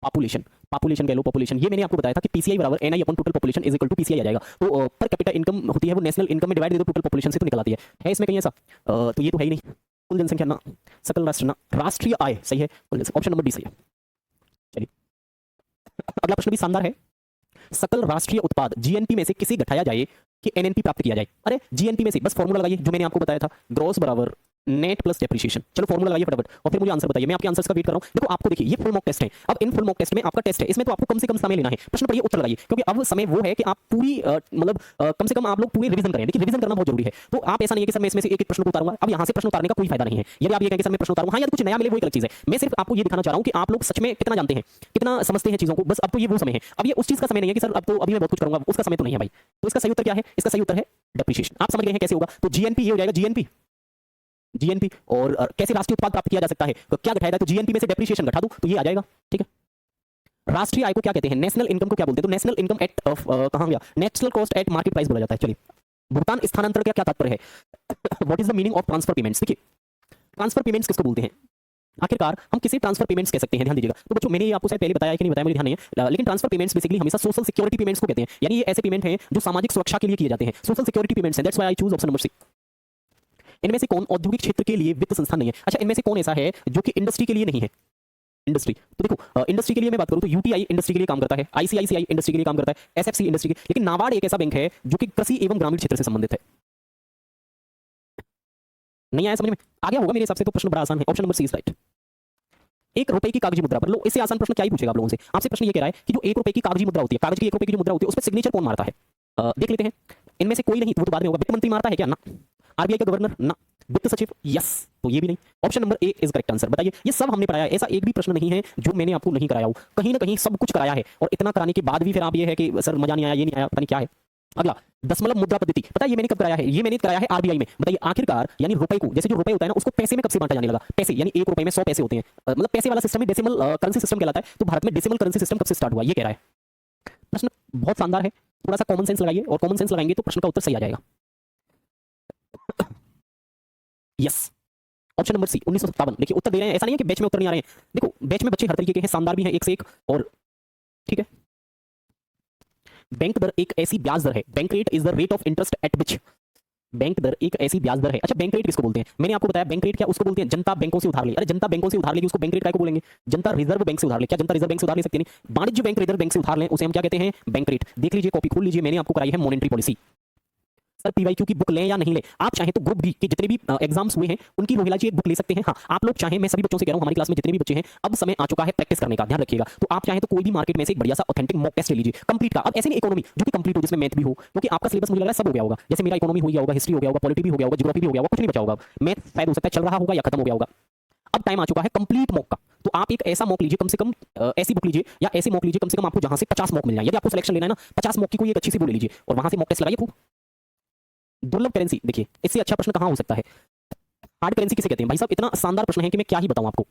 population कह लो, पॉपुलेशन। ये मैंने आपको बताया था कि पीसीआई बराबर NI upon total population is equal to PCI आ जाएगा। तो पर कैपिटा इनकम होती है वो नेशनल इनकम में डिवाइड दे दो टोटल पॉपुलेशन से, तो निकल आती है इसमें कहीं ऐसा? तो ये तो है ही नहीं। कुल जनसंख्या ना, सकल राष्ट्र ना, राष्ट्रीय आय सही है, ऑप्शन नंबर डी सही है। चलिए अगला प्रश्न भी शानदार है। सकल राष्ट्रीय उत्पाद जीएनपी में से किसे घटाया जाए कि एनएनपी प्राप्त किया जाए? अरे जीएनपी में से बस फॉर्मूला लगाइए जो मैंने आपको बताया था, ग्रॉस बराबर नेट प्लस डेप्रिसिएशन। चलो फॉर्मूला लगाइए फटाफट और फिर मुझे आंसर बताइए। मैं आपके आंसर्स का वेट कर रहा हूं। देखो आपको देखिए ये फुल मॉक टेस्ट है, अब इन फुल मॉक टेस्ट में आपका टेस्ट है, इसमें तो आपको कम से कम समय लेना है। प्रश्न पढ़िए, उत्तर लगाइए, क्योंकि अब समय वो है कि आप पूरी मतलब कम से कम आप लोग पूरी रिवीजन करें। देखिए रिवीजन करना बहुत जरूरी है। तो आप ऐसा नहीं है कि सर मैं इसमें से एक एक प्रश्न को उतारूंगा। अब यहां से प्रश्न उतारने का कोई फायदा नहीं है। यदि आप ये कहेंगे सर मैं प्रश्न उतारूंगा, हाँ यार कुछ नया मिले वो एक अलग चीज है। मैं सिर्फ आपको ये दिखाना चाह रहा हूं कि आप लोग सच में कितना जानते हैं, कितना समझते हैं चीजों को। बस अब तो ये वो समय है, अब ये उस चीज का समय नहीं है कि सर अब तो अभी मैं बहुत कुछ करूंगा, उसका समय तो नहीं है भाई। तो इसका सही उत्तर क्या है? इसका सही उत्तर है डेप्रिसिएशन। आप समझ गए हैं कैसे होगा? तो जीएनपी ये हो जाएगा, जीएनपी और कैसे राष्ट्रीय उत्पाद प्राप्त किया जा सकता है? तो क्या घटाया था? तो जीएनपी में से डेप्रिसिएशन घटा दो तो ये आ जाएगा, ठीक है। राष्ट्रीय आय को क्या कहते हैं? नेशनल इनकम को क्या बोलते हैं? तो नेशनल इनकम एट कहां गया? National cost at market price बोला जाता है। चलिए भुगतान स्थानांतरण का क्या तात्पर्य है? What is the meaning of transfer payments? देखिए ट्रांसफर पेमेंट्स किसको बोलते हैं? आखिरकार हम किसे ट्रांसफर पेमेंट्स कह सकते हैं? ध्यान दीजिएगा। तो बच्चों मैंने आपको शायद पहले बताया कि नहीं बताया मुझे ध्यान नहीं है, लेकिन ट्रांसफर पेमेंट्स बेसिकली हमेशा सोशल सिक्योरिटी पेमेंट्स को कहते हैं। यानी ये ऐसे पेमेंट हैं जो सामाजिक सुरक्षा के लिए किए जाते हैं, सोशल सिक्योरिटी पेमेंट्स हैं। That's why I choose option number C. इनमें से कौन औद्योगिक क्षेत्र के लिए वित्त संस्थान नहीं है? अच्छा इनमें से कौन ऐसा है जो कि इंडस्ट्री के लिए नहीं है? इंडस्ट्री तो देखो इंडस्ट्री के लिए मैं बात करूं तो यूटीआई इंडस्ट्री के लिए काम करता है, आईसीआईसीआई इंडस्ट्री के लिए काम करता है, एसएफसी इंडस्ट्री के, लेकिन नाबार्ड एक ऐसा बैंक है जो कि कृषि एवं ग्रामीण क्षेत्र से संबंधित है। नहीं आया समझ में? आ गया होगा मेरे हिसाब से। तो प्रश्न बड़ा आसान है, option number C is right. 1 रुपए की कागजी मुद्रा पर लो, इससे आसान प्रश्न क्या ही पूछेगा आप लोगों से? आपसे प्रश्न ये कह रहा है कि जो 1 रुपए की कागजी मुद्रा होती है, कागज की 1 रुपए की जो मुद्रा होती है उस पर सिग्नेचर कौन मारता है? देख लेते हैं। इनमें से कोई नहीं, तो वो तो बाद में होगा। वित्त मंत्री मारता है क्या? ना। आरबीआई का गवर्नर? ना। वित्त सचिव? यस। तो ये भी नहीं। Option number A is correct answer. बताइए ये सब हमने पढ़ाया है, ऐसा एक भी प्रश्न नहीं है जो मैंने आपको नहीं कराया हो। कहीं ना कहीं सब कुछ कराया है, और इतना कराने के बाद भी फिर आप ये है कि सर मजा नहीं आया, ये नहीं आया, पता नहीं क्या है। अगला दशमलव मुद्रा पद्धति, पता है ये मैंने कब कराया है? ये मैंने कराया है आरबीआई में। बताइए आखिरकार यानी रुपए को, जैसे जो रुपए होता है ना उसको पैसे में कब से बांटा जाने लगा? पैसे यानी 1 रुपए में 100 पैसे होते हैं, मतलब पैसे वाला सिस्टम में डेसिमल करेंसी सिस्टम कहलाता है। तो भारत में डेसिमल करेंसी सिस्टम कब से स्टार्ट हुआ ये कह रहा है। प्रश्न बहुत शानदार है, थोड़ा सा कॉमन सेंस लगाइए और कॉमन सेंस लगाएंगे तो प्रश्न का उत्तर सही आ जाएगा। Yes, option number C 1957। देखिए उत्तर दे रहे हैं, ऐसा नहीं है कि बैच में उत्तर नहीं आ रहे हैं। देखो बैच में बच्चे हर तरीके के हैं, शानदार भी हैं एक से एक। और ठीक है, बैंक दर एक ऐसी ब्याज दर है, bank rate is the rate of interest at which, bank दर एक ऐसी ब्याज दर है। अच्छा बैंक रेट किसको बोलते हैं? मैंने आपको बताया बैंक रेट क्या उसको बोलते हैं जनता बैंकों से उधार ले। अरे जनता बैंकों से उधार लेगी उसको बैंक रेट काय को बोलेंगे? जनता रिजर्व बैंक से उधार ले। क्या जनता रिजर्व बैंक से उधार ले सकती है? नहीं, वाणिज्य बैंक रिजर्व बैंक से उधार लें उसे हम क्या कहते हैं? Bank rate. देख लीजिए, कॉपी खोल लीजिए, मैंने आपको कराई है मॉनेटरी पॉलिसी। सर पीवाईक्यू की बुक लें या नहीं लें? आप चाहें तो ग्रुप डी के जितने भी एग्जाम्स हुए हैं उनकी रोहिला जी एक बुक ले सकते हैं। हाँ आप लोग चाहें, मैं सभी बच्चों से कह रहा हूं, हमारी क्लास में जितने भी बच्चे हैं, अब समय आ चुका है प्रैक्टिस करने का, ध्यान रखिएगा। तो आप चाहें तो कोई भी मार्केट में से एक बढ़िया सा ऑथेंटिक मॉक टेस्ट ले लीजिए कंप्लीट का। अब ऐसे नहीं इकोनॉमी जो कि कंप्लीट हो, जिसमें मैथ भी हो, क्योंकि आपका सिलेबस मुझे लग रहा है सब हो गया होगा। जैसे मेरा इकोनॉमी हो गया होगा, हिस्ट्री हो गया होगा, पॉलिटी भी हो गया होगा, ज्योग्राफी भी हो गया होगा, कुछ नहीं बचा होगा। मैथ शायद हो सकता है चल रहा होगा या खत्म हो गया होगा। अब टाइम आ चुका है कंप्लीट मॉक का। तो आप एक ऐसा मॉक लीजिए, कम से कम ऐसी बुक लीजिए या ऐसे मॉक लीजिए कम से कम आपको जहां से 50 मॉक मिल जाए। यदि आपको सिलेक्शन लेना है ना, 50 मॉक की कोई एक अच्छी सी बुक ले लीजिए और वहां से मॉक टेस्ट लगाइए खूब। दुर्लभ करेंसी, देखिए इससे अच्छा प्रश्न कहां हो सकता है? हार्ड करेंसी किसे कहते हैं? भाई साहब इतना शानदार प्रश्न है कि मैं क्या ही बताऊं आपको।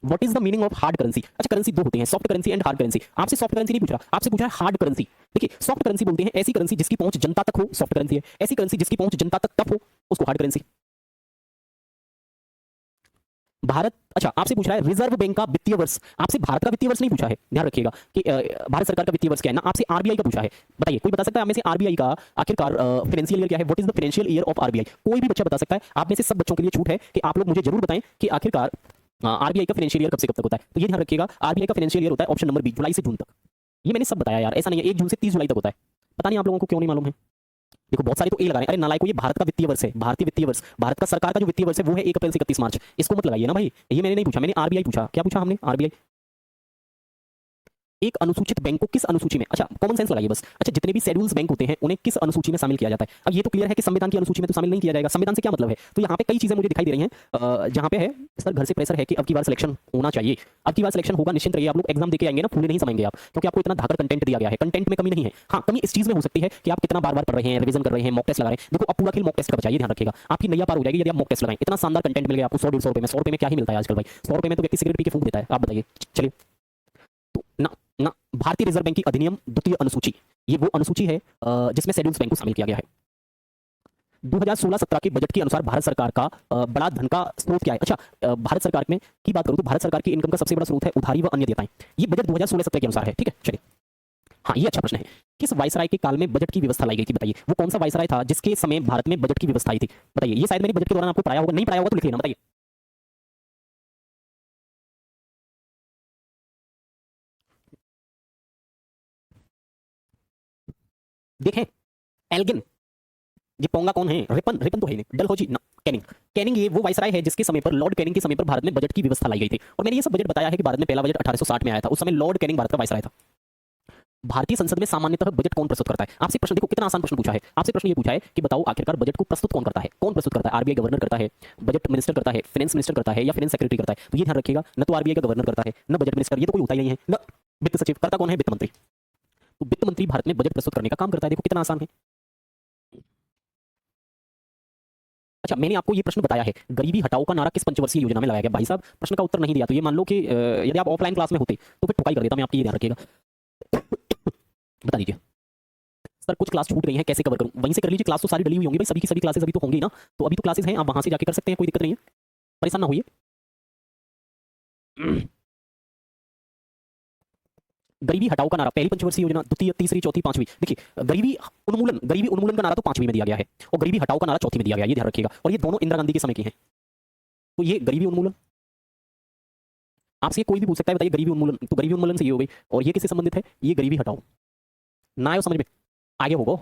What is the meaning of hard currency? अच्छा करेंसी दो होती है, soft currency and hard currency. आपसे सॉफ्ट करेंसी नहीं पूछ रहा, आपसे पूछा है हार्ड करेंसी। देखिए सॉफ्ट करेंसी बोलते हैं ऐसी करेंसी जिसकी पहुंच जनता तक हो, सॉफ्ट करेंसी है। ऐसी करेंसी जिसकी पहुंच जनता तक टफ हो, उसको हार्ड करेंसी। भारत, अच्छा आपसे पूछ रहा है रिजर्व बैंक का वित्तीय वर्ष। आपसे भारत का वित्तीय वर्ष नहीं पूछा है, ध्यान रखिएगा कि भारत सरकार का वित्तीय वर्ष क्या है ना, आपसे आरबीआई का पूछा है। बताइए कोई बता सकता है आप में से आरबीआई का आखिरकार फाइनेंशियल ईयर क्या है? What is the financial year of RBI? कोई भी बच्चा बता सकता है। आप में से सब बच्चों के लिए छूट है कि आप लोग मुझे जरूर बताएं कि आखिरकार आरबीआई का फाइनेंशियल ईयर कब से कब तक होता है। तो ये ध्यान रखिएगा, आरबीआई का फाइनेंशियल ईयर होता है ऑप्शन नंबर बी, जुलाई से जून तक। ये मैंने सब बताया यार, ऐसा नहीं है 1 जून से 30 जुलाई तक होता है। पता नहीं आप लोगों को क्यों नहीं मालूम है। देखो बहुत सारे तो ए लगा रहे हैं। अरे नालायको, ये भारत का वित्तीय वर्ष है, भारतीय वित्तीय वर्ष, भारत का सरकार का जो वित्तीय वर्ष है वो है 1 अप्रैल से 31 मार्च। इसको मत लगाइए ना भाई, ये मैंने नहीं पूछा, मैंने आरबीआई पूछा। क्या पूछा हमने? आरबीआई। एक अनुसूचित बैंक को किस अनुसूची में, अच्छा कॉमन सेंस लगाइए बस। अच्छा जितने भी शेड्यूल्स बैंक होते हैं उन्हें किस अनुसूची में शामिल किया जाता है? अब ये तो क्लियर है कि संविधान की अनुसूची में तो शामिल नहीं किया जाएगा। संविधान से क्या मतलब है? तो यहाँ पे कई चीजें मुझे दिखाई दे रही हैं, जहाँ पे है सर घर से प्रेशर है कि अब की बार सिलेक्शन होना चाहिए। अब की बार सिलेक्शन होगा, निश्चिंत रहिए। आप लोग एग्जाम देके आएंगे ना, फूले नहीं समझेंगे आप, क्योंकि आपको इतना धाकर कंटेंट दिया गया है। कंटेंट में कमी नहीं है, हाँ कमी इस चीज में हो सकती है कि आप कितना बार बार पढ़ रहे हैं, रिवीजन कर रहे हैं, मॉक टेस्ट लगा रहे हैं। देखो अब पूरा खेल मॉक टेस्ट का बचाइए, ध्यान रखिएगा आपकी नैया पार हो जाएगी यदि आप मॉक टेस्ट लगाएं। इतना शानदार कंटेंट मिल गया आपको 100-150 रुपए में। 100 रुपए में क्या ही मिलता है आजकल भाई? 100 रुपए में तो व्यक्ति सिगरेट पी के फूंक देता है। आप बताइए। चलिए तो ना ना, भारतीय रिजर्व बैंक की अधिनियम द्वितीय अनुसूची, ये वो अनुसूची है जिसमें शेड्यूल्स बैंक को शामिल किया गया है। 2016-17 के बजट के अनुसार भारत सरकार का बड़ा धन का स्रोत क्या है? अच्छा भारत सरकार में की बात करूं तो भारत सरकार की इनकम का सबसे बड़ा स्रोत है उधारी व अन्य देयताएं। ये बजट 2016-17 के अनुसार है, ठीक है। चलिए हाँ ये अच्छा प्रश्न है। किस वायसराय के काल में बजट की व्यवस्था लाई गई थी? बताइए वो कौन सा वायसराय था जिसके समय भारत में बजट की व्यवस्था आई थी? बताइए। ये शायद मैंने बजट के दौरान आपको पढ़ाया होगा, नहीं पढ़ाया होगा तो लिख लेना। बताइए। देखें एल्गिन। ये पोंगा कौन है? रिपन, रिपन तो है नहीं। डलहौजी ना, कैनिंग। कैनिंग ये वो वायसराय है जिसके समय पर, लॉर्ड कैनिंग के समय पर भारत में बजट की व्यवस्था लाई गई थी। और मैंने ये सब बजट बताया है कि भारत में पहला बजट 1860 में आया था। उस समय लॉर्ड कैनिंग भारत का वायसराय था। भारतीय संसद में सामान्यतः बजट कौन प्रस्तुत करता है? आपसे प्रश्न देखो कितना आसान प्रश्न पूछा है। आपसे प्रश्न ये पूछा है कि बताओ आखिरकार बजट को प्रस्तुत कौन करता है? कौन प्रस्तुत करता है? आरबीआई गवर्नर करता है, बजट मिनिस्टर करता है, फाइनेंस मिनिस्टर करता है या फाइनेंस सेक्रेटरी करता है? तो ये ध्यान रखिएगा, न तो आरबीआई का गवर्नर करता है, न बजट मिनिस्टर, ये तो कोई होता ही नहीं है, न वित्त सचिव। करता कौन है? वित्त मंत्री। तो वित्त मंत्री भारत में बजट प्रस्तुत करने का काम करता है। देखो कितना आसान है। अच्छा मैंने आपको ये प्रश्न बताया है, गरीबी हटाओ का नारा किस पंचवर्षीय योजना में लगाया गया? भाई साहब प्रश्न का उत्तर नहीं दिया तो ये मान लो कि यदि आप ऑफलाइन क्लास में होते तो फिर ठुकाई कर देता मैं आपकी, ये ध्यान रखिएगा। बता दीजिए सर कुछ क्लास छूट गई है, कैसे कवर करूं? वहीं से कर लीजिए, क्लास तो सारी डली हुई होंगी भाई, सभी की सभी क्लासेस अभी तो होंगी ना। तो अभी तो क्लासेस हैं, आप वहां से जाके कर सकते हैं, कोई दिक्कत नहीं है, परेशान ना होइए। गरीबी हटाओ का नारा पहली पंचवर्षीय योजना, द्वितीय, तीसरी, चौथी, पांचवी। देखिए गरीबी उन्मूलन का नारा तो पांचवी में दिया गया है और गरीबी हटाओ का नारा चौथी में दिया गया है, ये ध्यान रखिएगा। और ये दोनों इंदिरा गांधी के समय के हैं। तो ये गरीबी उन्मूलन, आपसे कोई भी पूछ सकता है, बताइए गरीबी उन्मूलन, तो गरीबी उन्मूलन से ये हो गई। और ये किससे संबंधित है? ये गरीबी हटाओ। ना आयो समझ में? आगे होगा।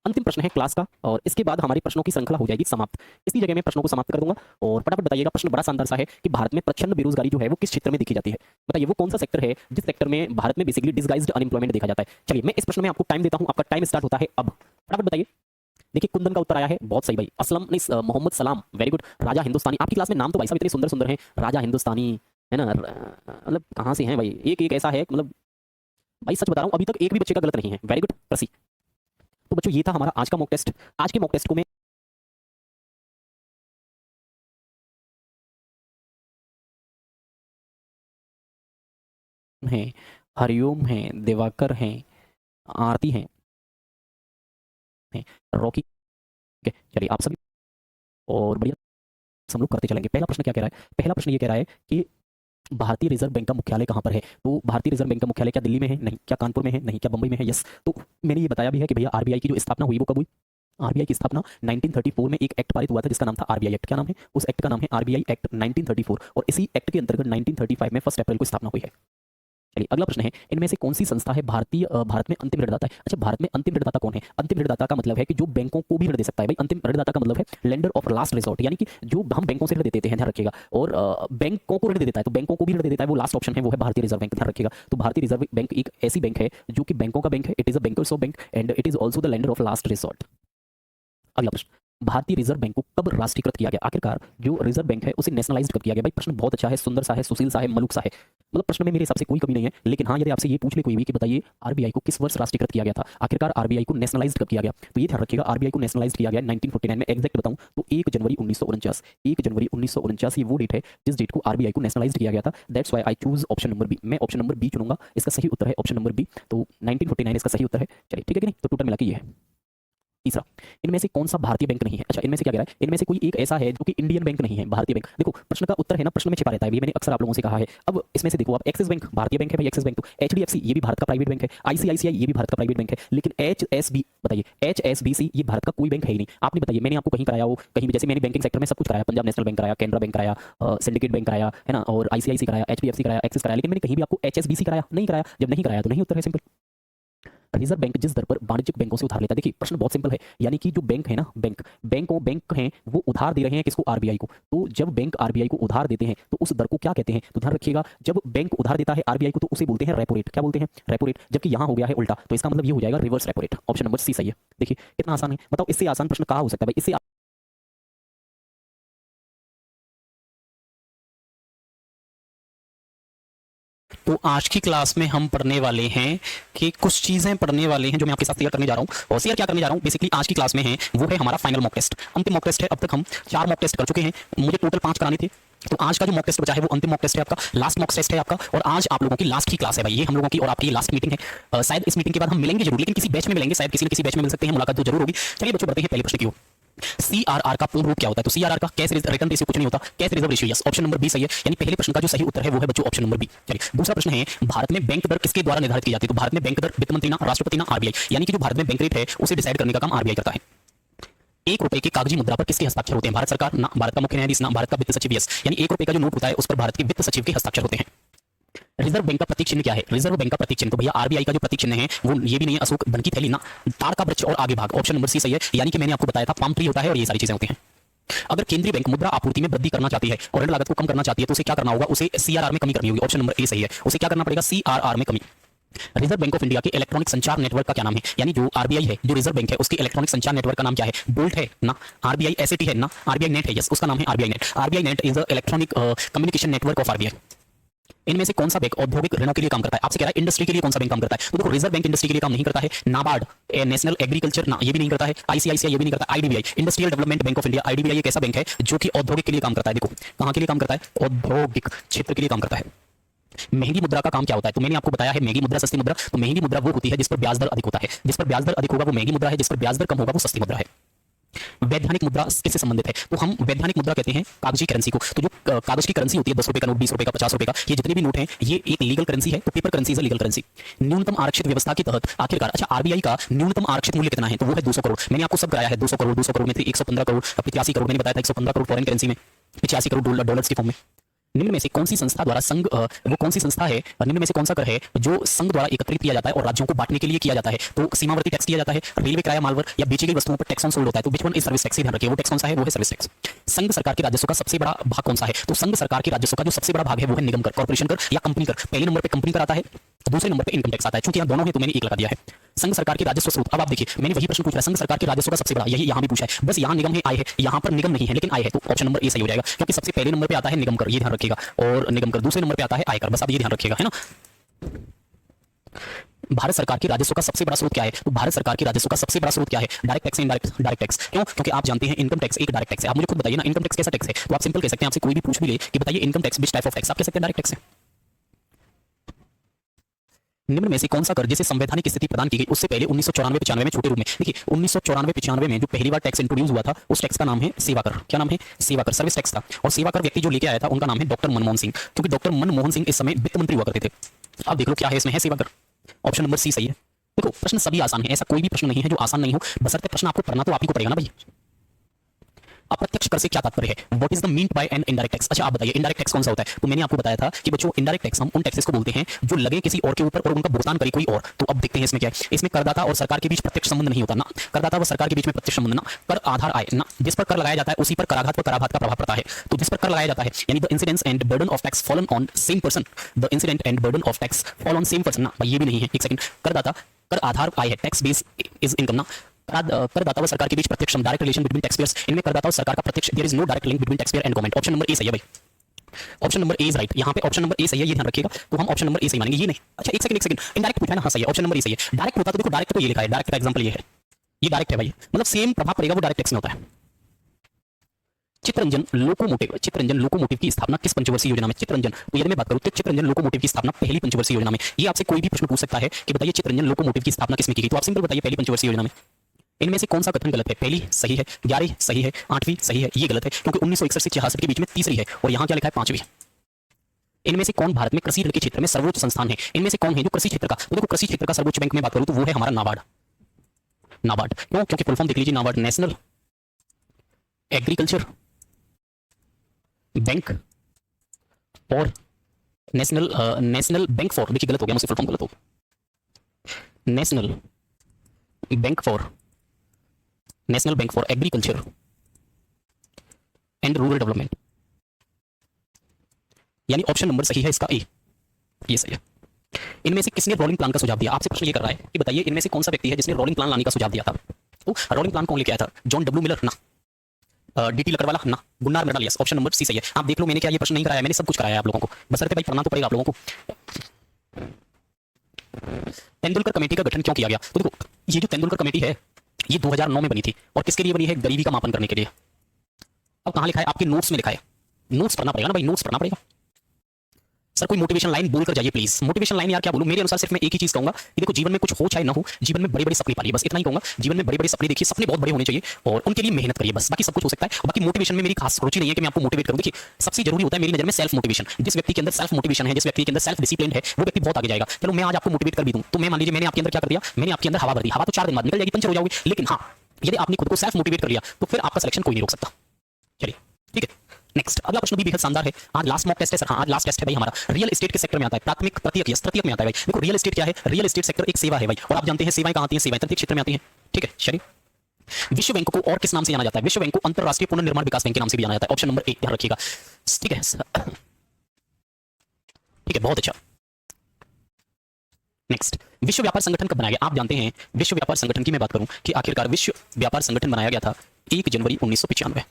अंतिम प्रश्न है क्लास का और इसके बाद हमारी प्रश्नों की श्रृंखला हो जाएगी समाप्त। इसी जगह मैं प्रश्नों को समाप्त कर दूंगा और फटाफट बताइएगा। प्रश्न बड़ा शानदार सा है कि भारत में प्रचंड बेरोजगारी जो है वो किस क्षेत्र में देखी जाती है? बताइए वो कौन सा सेक्टर है जिस सेक्टर में भारत में बेसिकली डिसगाइज्ड अनएम्प्लॉयमेंट देखा जाता है? चलिए मैं इस प्रश्न में आपको टाइम देता हूं, आपका टाइम स्टार्ट होता है अब। फटाफट बताइए। देखिए कुंदन का उत्तर आया है, बहुत सही भाई। असलम नहीं, मोहम्मद सलाम, वेरी गुड। राजा हिंदुस्तानी, आपकी क्लास में नाम तो भाई साहब इतने सुंदर सुंदर हैं। राजा हिंदुस्तानी है ना, मतलब कहाँ से हैं भाई? एक एक ऐसा है, मतलब भाई सच बता रहा हूँ अभी तक एक भी बच्चे का गलत नहीं है। वेरी गुड, प्रसी। तो बच्चों ये था हमारा आज का मॉक टेस्ट। आज के मॉक टेस्ट को मैं है, हरिओम है, दिवाकर है, आरती हैं रॉकी के। चलिए आप सभी और बढ़िया हम लोग करते चलेंगे। पहला प्रश्न क्या कह रहा है? पहला प्रश्न ये कह रहा है कि भारतीय रिजर्व बैंक का मुख्यालय कहाँ पर है? तो भारतीय रिजर्व बैंक का मुख्यालय क्या दिल्ली में है? नहीं। क्या कानपुर में है? नहीं। क्या बंबई में है? यस। तो मैंने ये बताया भी है कि भैया आरबीआई की जो स्थापना हुई वो कब हुई? आरबीआई की स्थापना 1934 में एक एक्ट पारित हुआ था जिसका नाम था आरबीआई एक्ट। क्या नाम है उस एक्ट का? नाम है आरबीआई एक्ट 1934 और इसी एक्ट के अंतर्गत 1935 में 1 अप्रैल को स्थापना हुई है। चलिए अगला प्रश्न है, इनमें से कौन सी संस्था है भारत में अंतिम ऋणदाता है? अच्छा, भारत में अंतिम ऋणदाता कौन है? अंतिम ऋणदाता का मतलब है कि जो बैंकों को भी ऋण दे सकता है। भाई अंतिम ऋणदाता का मतलब है लेंडर ऑफ लास्ट रिसोर्ट, यानी कि जो हम बैंकों से ऋण देते हैं, ध्यान रखिएगा, और बैंकों को ऋण दे देता है तो बैंकों को भी ऋण दे देता है, वो लास्ट ऑप्शन है, वो है भारतीय रिजर्व बैंक। ध्यान रखिएगा। तो भारतीय रिजर्व बैंक एक ऐसी बैंक है जो कि बैंकों का बैंक है। It is a bankers of bank and it is also the lender of last resort. अगला प्रश्न, भारतीय रिजर्व बैंक को कब राष्ट्रीयकृत किया गया? आखिरकार जो रिजर्व बैंक है उसे नेशनलाइज्ड कब किया गया? भाई प्रश्न बहुत अच्छा है, सुंदर सा है, सुशील सा है, मलुक सा है। मतलब प्रश्न में मेरे हिसाब से कोई कमी नहीं है, लेकिन हाँ यदि आपसे ये पूछ ले कोई भी कि बताइए आरबीआई को किस वर्ष राष्ट्रीयकृत किया गया था, आखिरकार आरबीआई को नेशनलाइज्ड कब किया गया, तो ये ध्यान रखिएगा आरबीआई को नेशनलाइज्ड किया गया 1949 में। एग्जैक्ट बताऊं तो 1 जनवरी 1949। 1 जनवरी 1949 ये वो डेट है जिस डेट को आरबीआई को नेशनलाइज्ड किया गया था। That's why I choose option number B. मैं ऑप्शन नंबर बी चुनूंगा, इसका सही उत्तर है ऑप्शन नंबर बी। तो 1949 इसका सही उत्तर है। चलिए ठीक है कि नहीं? तो टोटल मिला के ये है। तीसरा, इनमें से कौन सा भारतीय बैंक नहीं है? अच्छा, इनमें से क्या कह रहा है? इनमें से कोई एक ऐसा है जो कि इंडियन बैंक नहीं है, भारतीय बैंक। देखो प्रश्न का उत्तर है ना, प्रश्न में छिपा रहता है, ये मैंने अक्सर आप लोगों से कहा है। अब इसमें से देखो आप, एक्सिस बैंक भारतीय बैंक है भाई, एक्सिस बैंक। तो एचडीएफसी ये भी भारत का प्राइवेट बैंक है, आईसीआईसीआई ये भी भारत का प्राइवेट बैंक है, लेकिन एचएसबी बताइए, एचएसबीसी ये भारत का कोई बैंक है ही नहीं। आपने बताइए, मैंने आपको कहीं कराया हो, कहीं भी, जैसे मैंने बैंकिंग सेक्टर में सब कुछ कराया, पंजाब नेशनल बैंक कराया, कैनरा बैंक कराया, सिंडिकेट बैंक कराया है ना, और आईसीआईसी कराया, एचडीएफसी कराया, एक्सिस कराया, लेकिन मैंने कहीं भी आपको एचएसबीसी कराया नहीं कराया। जब नहीं कराया तो नहीं उत्तर है, सिंपल। रिजर्व बैंक जिस दर पर वाणिज्यिक बैंकों से उधार लेता है, देखिए प्रश्न बहुत सिंपल है, यानी कि जो बैंक है ना, बैंक हैं वो उधार दे रहे हैं किसको? आरबीआई को। तो जब बैंक आरबीआई को उधार देते हैं तो उस दर को क्या कहते हैं? तो ध्यान रखिएगा, जब बैंक उधार देता है आरबीआई को तो उसे बोलते हैं रेपो रेट। क्या बोलते हैं? Repo rate. जबकि यहाँ हो गया है उल्टा, तो इसका मतलब ये हो जाएगा reverse repo rate. Option number C सही है। देखिए कितना आसान है, बताओ इससे आसान प्रश्न कहाँ हो सकता है भाई? इससे तो आज की क्लास में हम पढ़ने वाले हैं कि कुछ चीजें पढ़ने वाले हैं जो मैं आपके साथ शेयर करने जा रहा हूं। और शेयर क्या करने जा रहा हूं बेसिकली आज की क्लास में है वो है हमारा फाइनल मॉक टेस्ट, अंतिम मॉक टेस्ट है। अब तक हम 4 मॉक टेस्ट कर चुके हैं, मुझे टोटल 5 कराने थे। तो आज का जो मॉक टेस्ट बचा है वो अंतिम मॉक टेस्ट है आपका, लास्ट मॉक टेस्ट है आपका, और आज आप लोगों की लास्ट की क्लास है भाई, ये हम लोगों की और आपकी लास्ट मीटिंग है। शायद इस मीटिंग के बाद हम मिलेंगे जरूर, लेकिन किसी बैच में मिलेंगे, शायद किसी न किसी बैच में मिल सकते हैं, मुलाकात तो जरूर होगी। चलिए बच्चों बढ़ते हैं पहले प्रश्न की ओर। सीआरआर का पूर्ण रूप क्या होता है? तो सीआरआर का कैश रिटर्न रेशियो कुछ नहीं होता, cash reserve ratio. Yes, option number B सही है, यानी पहले प्रश्न का जो सही उत्तर है वो है बच्चों ऑप्शन नंबर बी। चलिए दूसरा प्रश्न है, भारत में बैंक दर किसके द्वारा निर्धारित की जाती है? तो भारत में बैंक दर वित्त मंत्री ना, राष्ट्रपति ना, आरबीआई, यानी कि जो भारत में बैंक रेट है उसे डिसाइड करने का काम आरबीआई करता है। 1 रुपए के कागजी मुद्रा पर किसके हस्ताक्षर होते हैं? भारत सरकार ना, भारत का मुख्य न्यायाधीश ना, भारत का वित्त सचिव। यस, यानी 1 रुपए का जो नोट होता है उस पर भारत के वित्त सचिव के हस्ताक्षर होते हैं। रिजर्व बैंक का प्रतीक चिन्ह क्या है? रिजर्व बैंक का प्रतीक चिन्ह, तो भैया आरबीआई का जो प्रतीक चिन्ह है वो ये भी नहीं है अशोक वन की थैली ना, ताड़ का वृक्ष और आगे भाग। ऑप्शन नंबर सी सही है, यानी कि मैंने आपको बताया था पाम ट्री होता है और ये सारी चीजें होती हैं। अगर केंद्रीय बैंक मुद्रा आपूर्ति में वृद्धि करना चाहती है और ऋण लागत को कम करना चाहती है तो उसे क्या करना होगा? उसे सीआरआर में कमी करनी होगी। ऑप्शन नंबर ए सही है, उसे क्या करना पड़ेगा? सीआरआर में कमी। रिजर्व बैंक ऑफ इंडिया के इलेक्ट्रॉनिक संचार नेटवर्क का क्या नाम है? यानी जो आरबीआई है, जो रिजर्व बैंक है, उसके इलेक्ट्रॉनिक संचार नेटवर्क का नाम क्या है? बोल्ट है ना, आरबीआई एसएटी है ना, आरबीआई नेट है। यस, उसका नाम है RBI net. RBI net is the electronic communication network of RBI. इनमें से कौन सा बैंक औद्योगिक ऋणों के लिए काम करता है? आपसे कह रहा है इंडस्ट्री के लिए कौन सा बैंक काम करता है? तो देखो रिजर्व बैंक इंडस्ट्री के लिए काम नहीं करता है, नाबार्ड नेशनल एग्रीकल्चर ना, ये भी नहीं करता है, आईसीआईसीआई ये भी नहीं करता, IDBI industrial development bank of India, IDBI एक ऐसा बैंक है जो कि औद्योगिक के लिए काम करता है। देखो कहां के लिए काम करता है? औद्योगिक क्षेत्र के लिए काम करता है। महंगी मुद्रा का काम क्या होता है? तो मैंने आपको बताया है महंगी मुद्रा सस्ती मुद्रा। तो महंगी मुद्रा वो होती है जिस पर ब्याज दर अधिक होता है, जिस पर ब्याज दर अधिक होगा वो महंगी मुद्रा है, जिस पर ब्याज दर कम होगा वो सस्ती मुद्रा है। वैधानिक मुद्रा किससे संबंधित है? तो हम वैधानिक मुद्रा कहते हैं कागजी करेंसी को। तो जो कागज की करेंसी होती है, 10 रुपए का नोट, 20 रुपए का, 50 रुपए का, ये जितने भी नोट हैं ये एक लीगल करेंसी है। तो paper currency is legal currency. न्यूनतम आरक्षित व्यवस्था के तहत आखिरकार, अच्छा आरबीआई का न्यूनतम आरक्षित मूल्य कितना है? तो वो है 200 करोड़। मैंने आपको सब कराया है, 200 करोड़, 200 करोड़ में थे 115 करोड़, 85 करोड़ मैंने बताया था, 115 करोड़ फॉरेन करेंसी में, 85 करोड़ डॉलर्स के फॉर्म में। निम्न में से कौन सी संस्था द्वारा संघ वो कौन सी संस्था है, निम्न में से कौन सा कर है जो संघ द्वारा एकत्रित किया जाता है और राज्यों को बांटने के लिए किया जाता है? तो सीमावर्ती टैक्स किया जाता है, रेलवे किराया मालवर या बेची गई वस्तुओं पर टैक्स ऑन सोल्ड होता है। तो which one is service tax? ध्यान रखिए वो टैक्स कौन सा है, वो है सर्विस टैक्स। संघ सरकार के राजस्व का सबसे बड़ा भाग कौन सा है? तो संघ सरकार के राजस्व का जो सबसे बड़ा भाग है वो है निगम कर, कॉर्पोरेशन कर या कंपनी कर। पहले नंबर पे कंपनी कर आता है, दूसरे नंबर पे इनकम टैक्स आता है। चूंकि यहाँ दोनों है तो मैंने एक लगा दिया है। संघ सरकार के राजस्व स्रोत, अब आप देखिए मैंने वही प्रश्न पूछा है, संघ सरकार के राजस्व का सबसे बड़ा, यही यहाँ भी पूछा है, बस यहाँ निगम है, आय है, यहाँ पर निगम नहीं है लेकिन आय है। तो ऑप्शन नंबर ए सही हो जाएगा, क्योंकि सबसे पहले नंबर पे आता है निगम कर, ये ध्यान रखिएगा, और निगम कर दूसरे नंबर पे आता है आयकर, बस आप ये ध्यान रखिएगा, है ना। भारत सरकार के राजस्व का सबसे बड़ा स्रोत क्या है? तो भारत सरकार के राजस्व का सबसे बड़ा स्रोत क्या है? Direct tax, direct tax. क्यों? क्योंकि आप जानते हैं इनकम टैक्स एक डायरेक्ट टैक्स है। आप मुझे खुद बताइए ना इनकम टैक्स कैसा टैक्स है? तो आप सिंपल कह सकते हैं, आपसे कोई भी पूछ भी ले कि बताइए income tax which type of tax, आप कह सकते हैं डायरेक्ट टैक्स है। निम्न में से कौन सा कर जिसे संवैधानिक स्थिति प्रदान की गई उससे पहले 1994-95 में छोटे रूप में, देखिए 1994-95 में जो पहली बार टैक्स इंट्रोड्यूस हुआ था उस टैक्स का नाम है सेवा कर। क्या नाम है? सेवा कर, सर्विस टैक्स था। और सेवा कर व्यक्ति जो लेके आया था उनका नाम है डॉक्टर मनमोहन सिंह, क्योंकि डॉक्टर मनमोहन सिंह इस समय वित्त मंत्री हुआ करते थे। अब देख लो क्या है इसमें, है सेवा कर। ऑप्शन नंबर सी सही है। देखो प्रश्न सभी आसान है, ऐसा कोई भी प्रश्न नहीं है जो आसान नहीं हो, बशर्ते प्रश्न आपको पढ़ना तो आप ही को पड़ेगा ना भाई। अप्रत्यक्ष कर से क्या तात्पर्य है? What is the mean by an indirect tax? अच्छा आप बताइए इनडायरेक्ट टैक्स कौन सा होता है? तो मैंने आपको बताया था कि बच्चों इनडायरेक्ट टैक्स हम उन टैक्सेस को बोलते हैं जो लगे किसी और के ऊपर और उनका भुगतान करे कोई और। तो अब देखते हैं इसमें क्या है। इसमें करदाता और सरकार के बीच प्रत्यक्ष संबंध नहीं होता ना, करदाता व सरकार के बीच में प्रत्यक्ष संबंध ना, कर आधार आय ना, जिस पर कर लगाया जाता है उसी पर कराघात का प्रभाव पड़ता है। तो जिस पर कर लगाया जाता है यानी the incidence and burden of tax fallen on same person, the incident and burden of tax fall on same person ना, भाई ये भी नहीं है, एक सेकंड। करदाता कर आधार आय है, टैक्स बेस इज इनकम ना, करदाता व सरकार के बीच प्रत्यक्ष डायरेक्ट रिलेशन बिटवीन टैक्सपेयर्स, इनमें करदाता और सरकार का प्रत्यक्ष, there is no direct link between taxpayer and government. Option number A सही है भाई, option number A is right. यहाँ पे ऑप्शन नंबर ए सही है, ये ध्यान रखिएगा। तो हम ऑप्शन नंबर ए सही मानेंगे, ये नहीं। अच्छा एक सेकंड, इनडायरेक्ट पूछा है ना, हाँ सही है, ऑप्शन नंबर ए सही है। डायरेक्ट होता तो देखो डायरेक्ट तो ये लिखा है, डायरेक्ट का एग्जांपल ये है, ये डायरेक्ट है भाई, मतलब सेम प्रभाव पड़ेगा वो डायरेक्ट टैक्स में होता है। चित्ररंजन लोकोमोटिव की स्थापना किस पंचवर्षीय योजना में? चित्ररंजन, तो यदि मैं बात करूं तो चित्ररंजन लोकोमोटिव की स्थापना पहली पंचवर्षीय योजना में। ये आपसे कोई भी प्रश्न पूछ सकता है कि बताइए चित्ररंजन लोकोमोटिव की स्थापना किसमें की गई, तो आप सिंपल बताइए पहली पंचवर्षीय योजना में। इनमें से कौन सा कथन गलत है? पहली सही है, 11 सही है, 8वीं सही है, ये गलत है क्योंकि 1961 से 66 के बीच में तीसरी है और यहाँ क्या लिखा है 5वीं। इनमें से कौन भारत में कृषि ऋण के क्षेत्र में सर्वोच्च संस्थान है? इनमें से कौन है जो कृषि क्षेत्र का, तो देखो कृषि क्षेत्र का सर्वोच्च बैंक में बात करूं तो वो है हमारा नाबार्ड। नाबार्ड क्यों? क्योंकि फुल फॉर्म देख लीजिए, नाबार्ड नेशनल एग्रीकल्चर बैंक और नेशनल बैंक फॉर, देखिए गलत हो गया मुझसे, फुल फॉर्म गलत हो गया, national bank for agriculture and rural development, यानी ऑप्शन नंबर सही है इसका ए, ये सही है। इनमें से किसने रोलिंग प्लान का सुझाव दिया? आपसे प्रश्न ये कर रहा है कि बताइए इनमें से कौन सा व्यक्ति है जिसने रोलिंग प्लान लाने का सुझाव दिया था? तो रोलिंग प्लान कौन लेके आया था? जॉन डब्ल्यू मिलर ना, डीटी लकड़वाला ना, Gunnar Myrdal, yes option number C सही है। आप देख लो मैंने क्या ये प्रश्न नहीं कराया, मैंने सब कुछ कराया है आप लोगों को, बशर्ते भाई पढ़ना तो पड़ेगा आप लोगों को। तेंदुलकर कमेटी का गठन क्यों किया गया? तो देखो ये जो तेंदुलकर कमेटी है ये 2009 में बनी थी और किसके लिए बनी है? गरीबी का मापन करने के लिए। अब कहां लिखा है? आपके नोट्स में लिखा है, नोट्स पढ़ना पड़ेगा ना भाई, नोट्स पढ़ना पड़ेगा। सर कोई मोटिवेशन लाइन बोलकर जाइए प्लीज। मोटिवेशन लाइन यार क्या बोलूं, मेरे अनुसार सिर्फ मैं एक ही चीज कहूंगा कि देखो जीवन में कुछ हो चाहे ना हो, जीवन में बड़े बड़े सपने पालिए, बस इतना ही कहूंगा। जीवन में बड़े बड़े सपने देखिए, सपने बहुत बड़े होने चाहिए और उनके लिए मेहनत करिए, बस बाकी सब कुछ हो सकता है। बाकी मोटिवेशन में मेरी खास रुचि नहीं है कि मैं आपको मोटिवेट करूं। देखिए सबसे जरूरी होता है मेरी नजर में सेल्फ मोटिवेशन। जिस व्यक्ति के अंदर सेल्फ मोटिवेशन है, जिस व्यक्ति के अंदर सेल्फ डिसिप्लिन है, वो व्यक्ति बहुत आगे जाएगा। चलो मैं आज आपको मोटिवेट कर भी दूं तो मैं मान लीजिए मैंने आपके अंदर क्या कर दिया, मैंने आपके अंदर हवा भर दी, हवा तो 4 दिन बाद निकल जाएगी, पंचर हो जाओगे, लेकिन हाँ यदि आपने खुद को सेल्फ मोटिवेट कर लिया तो फिर आपका सिलेक्शन कोई नहीं रोक सकता। चलिए ठीक है, नेक्स्ट अगला प्रश्न भी बेहद शानदार है। आज लास्ट मॉक टेस्ट है सर, हाँ आज लास्ट टेस्ट है भाई हमारा। रियल एस्टेट के सेक्टर में आता है, प्राथमिक तृतीयक यस तृतीयक में आता है भाई। देखो रियल एस्टेट क्या है? रियल एस्टेट सेक्टर एक सेवा है भाई, और आप जानते हैं सेवाएं कहां आती हैं? सेवाएं तृतीयक क्षेत्र में आती हैं, ठीक है। चलिए विश्व बैंक को और किस नाम से जाना जाता है? विश्व बैंक को अंतरराष्ट्रीय पुनर्निर्माण विकास बैंक के नाम से भी जाना जाता है। ऑप्शन नंबर ए ध्यान रखिएगा, ठीक है ठीक है, बहुत अच्छा। नेक्स्ट विश्व व्यापार संगठन कब बनाया गया? आप जानते हैं विश्व व्यापार संगठन की मैं बात करूं कि आखिरकार विश्व व्यापार संगठन बनाया गया था 1 जनवरी 1995।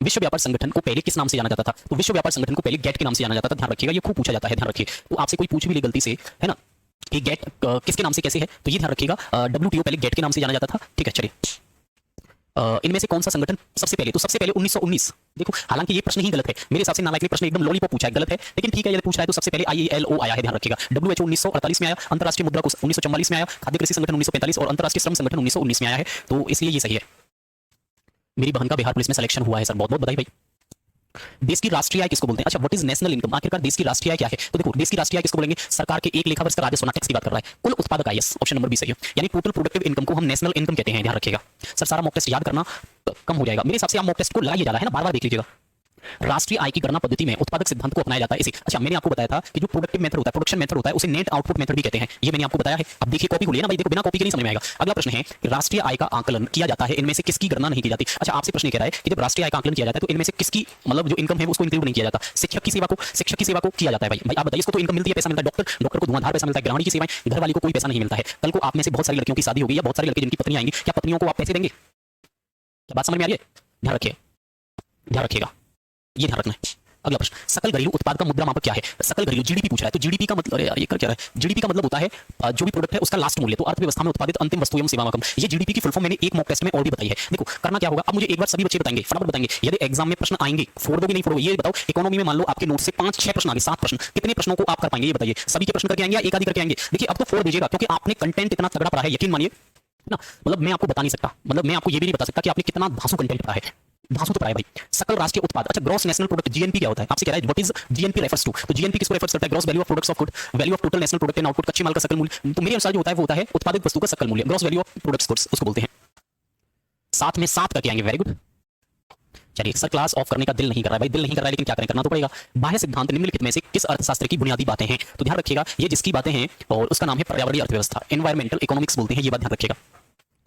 विश्व व्यापार संगठन को पहले किस नाम से जाना जाता था? तो विश्व व्यापार संगठन को पहले गेट के नाम से जाना जाता था, ध्यान रखिएगा, ये खूब पूछा जाता है, ध्यान रखिए। तो आपसे कोई पूछ भी ले गलती से, है ना, कि गेट किसके नाम से कैसे है, तो ये ध्यान रखिएगा, WTO पहले गेट के नाम से जाना जाता था, ठीक है। चलिए इनमें से कौन सा संगठन सबसे पहले? तो सबसे पहले 1919। देखो हालांकि ये प्रश्न ही गलत है मेरे हिसाब से, नालायक ने प्रश्न एकदम लॉलीपॉप पूछा है, गलत है, लेकिन ठीक है यदि पूछ रहा है तो सबसे पहले ILO आया है, ध्यान रखिएगा। WHO 1948 में आया, अंतरराष्ट्रीय मुद्रा कोष 1944 में आया, खाद्य कृषि संगठन 1945 और अंतरराष्ट्रीय श्रम संगठन 1919 में आया है, तो इसलिए ये सही है। मेरी बहन का बिहार पुलिस में सिलेक्शन हुआ है सर, बहुत बहुत बधाई भाई। देश की राष्ट्रीय आय किसको बोलते हैं? अच्छा व्हाट इज नेशनल इनकम? आखिरकार देश की राष्ट्रीय आय क्या है? तो देखो देश की राष्ट्रीय आय किसको बोलेंगे? सरकार के एक लेखा वर्ष का राजस्व, टैक्स की बात कर रहा है, कुल उत्पादक आय, यस ऑप्शन नंबर बी सही है। यानी टोटल प्रोडक्टिव इनकम को हम नेशनल इनकम कहते हैं, ध्यान रखिएगा। सर सारा मॉक टेस्ट याद करना कम हो जाएगा मेरे हिसाब से, आप मॉक टेस्ट को लगाइए ज्यादा, है ना, बार बार देख लीजिएगा। राष्ट्रीय आय की गणना पद्धति में उत्पादक सिद्धांत को अपनाया जाता है इसी। अच्छा मैंने आपको बताया था कि जो प्रोडक्टिव मेथड होता है, प्रोडक्शन मेथड होता है, उसे नेट आउटपुट मेथड भी कहते हैं, ये मैंने आपको बताया है। अब देखिए कॉपी खोलिए ना भाई, देखो बिना कॉपी के नहीं समझ में आएगा। अगला प्रश्न है राष्ट्रीय आय का आकलन किया जाता है, इनमें से किसकी गणना नहीं की जाती? अच्छा आपसे प्रश्न कह रहा है कि जब राष्ट्रीय आय का आकलन किया जाता है तो इनमें से किसकी मतलब जो इनकम है उसको इंक्लूड नहीं किया जाता? शिक्षक की सेवा को किया जाता है भाई। भाई आप बताइए, इसको तो इनकम मिलती है, पैसा मिलता है, डॉक्टर को धुआंधार पैसा मिलता है, गृहिणी की सेवाएं, घर वाली को कोई पैसा नहीं मिलता है। कल को आप में से बहुत सारी लड़कियों की शादी होगी या बहुत सारे लड़के जिनकी पत्नियां आएंगी, क्या पत्नियों को आप पैसे देंगे? क्या बात समझ में आ रही है? ध्यान रखिए, ध्यान रखिएगा, ये ध्यान रखना है। अगला प्रश्न, सकल घरेलू उत्पाद का मुद्रा मापक क्या है? सकल घरेलू जीडीपी पूछ रहा है, तो जीडीपी का मतलब, अरे यार ये कर क्या रहा है, जीडीपी का मतलब होता है जो भी प्रोडक्ट है उसका लास्ट मूल्य, तो अर्थव्यवस्था में उत्पादित अंतिम वस्तु एवं सेवा रकम। ये जीडीपी की फुल फॉर्म मैंने एक मॉक टेस्ट में और भी बताई है। देखो करना क्या होगा, अब मुझे एक बार सभी बच्चे बताएंगे, फटाफट बताएंगे, यदि एग्जाम में प्रश्न आएंगे फोड़ दोगे नहीं फोड़ोगे, ये बताओ। इकोनॉमी में मान लो आपके नोट से 5-6 प्रश्न आ गए, 7 प्रश्न, कितने प्रश्नों को आप कर पाएंगे ये बताइए? सभी के प्रश्न करके आएंगे या एक आधी करके आएंगे? देखिए अब तो फोड़ दीजिएगा, क्योंकि आपने कंटेंट इतना तगड़ा पढ़ा है, यकीन मानिए ना, मतलब मैं आपको बता नहीं सकता, मतलब मैं आपको ये भी नहीं बता सकता कि आपने कितना धांसू कंटेंट पढ़ा है। धांसू तो पढ़ा है भाई। सकल राष्ट्रीय उत्पाद, अच्छा ग्रॉस नेशनल प्रोडक्ट जीएनपी क्या होता है? आपसे कह रहा है what is GNP refers to, तो जीएनपी किसको रेफर्स करता है? Gross value of products of good, value of total national product and output, कच्चे माल का सकल मूल्य। तो मेरे अनुसार जो होता है वो होता है उत्पादित वस्तु का सकल मूल्य, gross value of products goods उसको बोलते हैं। साथ में 7 करके आएंगे, वेरी गुड। चलिए सर क्लास ऑफ करने का दिल नहीं कर रहा है भाई, दिल नहीं कर रहा है लेकिन क्या करें, करना तो पड़ेगा। बाह्य सिद्धांत निम्नलिखित में से किस अर्थशास्त्र की बुनियादी बातें हैं? तो ध्यान रखिएगा ये जिसकी बातें हैं और उसका नाम है पर्यावरणीय अर्थव्यवस्था, एनवायरमेंटल इकोनॉमिक्स बोलते हैं, ये बात ध्यान रखिएगा,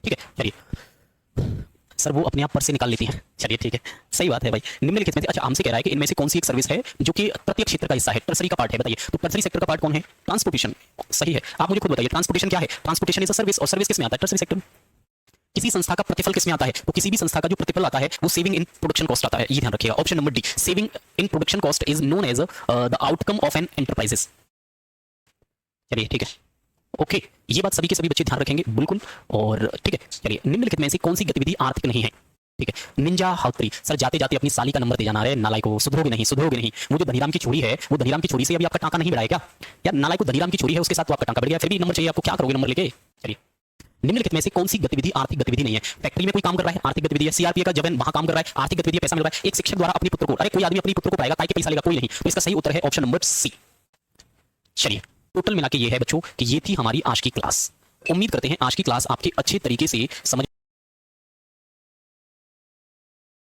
ठीक है। चलिए सर वो अपने आप पर से निकाल लेती हैं, चलिए ठीक है, सही बात है भाई। निम्नलिखित में से, अच्छा हमसे कह रहा है कि इनमें से कौन सी एक सर्विस है जो कि प्रत्येक क्षेत्र का हिस्सा है, टर्सरी का पार्ट है, बताइए। तो टर्सरी सेक्टर का पार्ट कौन है? ट्रांसपोर्टेशन, सही है। आप मुझे खुद बताइए ट्रांसपोर्टेशन क्या है? ट्रांसपोर्टेशन इज अ सर्विस, और सर्विस किस में आता है? Tertiary sector. किसी संस्था का प्रतिफल किसमें आता है? तो किसी भी संस्था का जो प्रतिफल आता है वो सेविंग इन प्रोडक्शन कॉस्ट आता है, ये ध्यान रखिएगा। Option number D, saving in production cost is known as the outcome of an enterprises. चलिए ठीक है, ओके, ये बात सभी के सभी बच्चे ध्यान रखेंगे बिल्कुल, और ठीक है। चलिए निम्नलिखित में से कौन सी गतिविधि आर्थिक नहीं है? ठीक है, निंजा हाउत्री, सर जाते जाते अपनी साली का नंबर दे जाना है, नालायको, सुधरोगे नहीं, सुधरोगे नहीं। वो जो धनीराम की चोरी है, वो धनीराम की चोरी से अभी आपका टांका नहीं बढ़ाया क्या? यार नालायको, धनीराम की चोरी है उसके साथ तो आपका टांका बढ़ गया, फिर भी नंबर चाहिए आपको, क्या करोगे नंबर लेके? चलिए निम्नलिखित में से कौन सी गतिविधि आर्थिक गतिविधि नहीं है? फैक्ट्री में कोई काम कर रहा है, आर्थिक गतिविधि है। सीआरपीएफ का जवान वहां काम कर रहा है, आर्थिक गतिविधि, पैसा मिल रहा है। एक शिक्षक द्वारा अपने पुत्र को, अरे कोई आदमी अपने पुत्र को पढ़ाएगा, काय के पैसा लेगा? कोई नहीं, तो इसका सही उत्तर है ऑप्शन नंबर सी। चलिए टोटल मिला के ये है बच्चों कि ये थी हमारी आज की क्लास। उम्मीद करते हैं आज की क्लास आपके अच्छे तरीके से समझ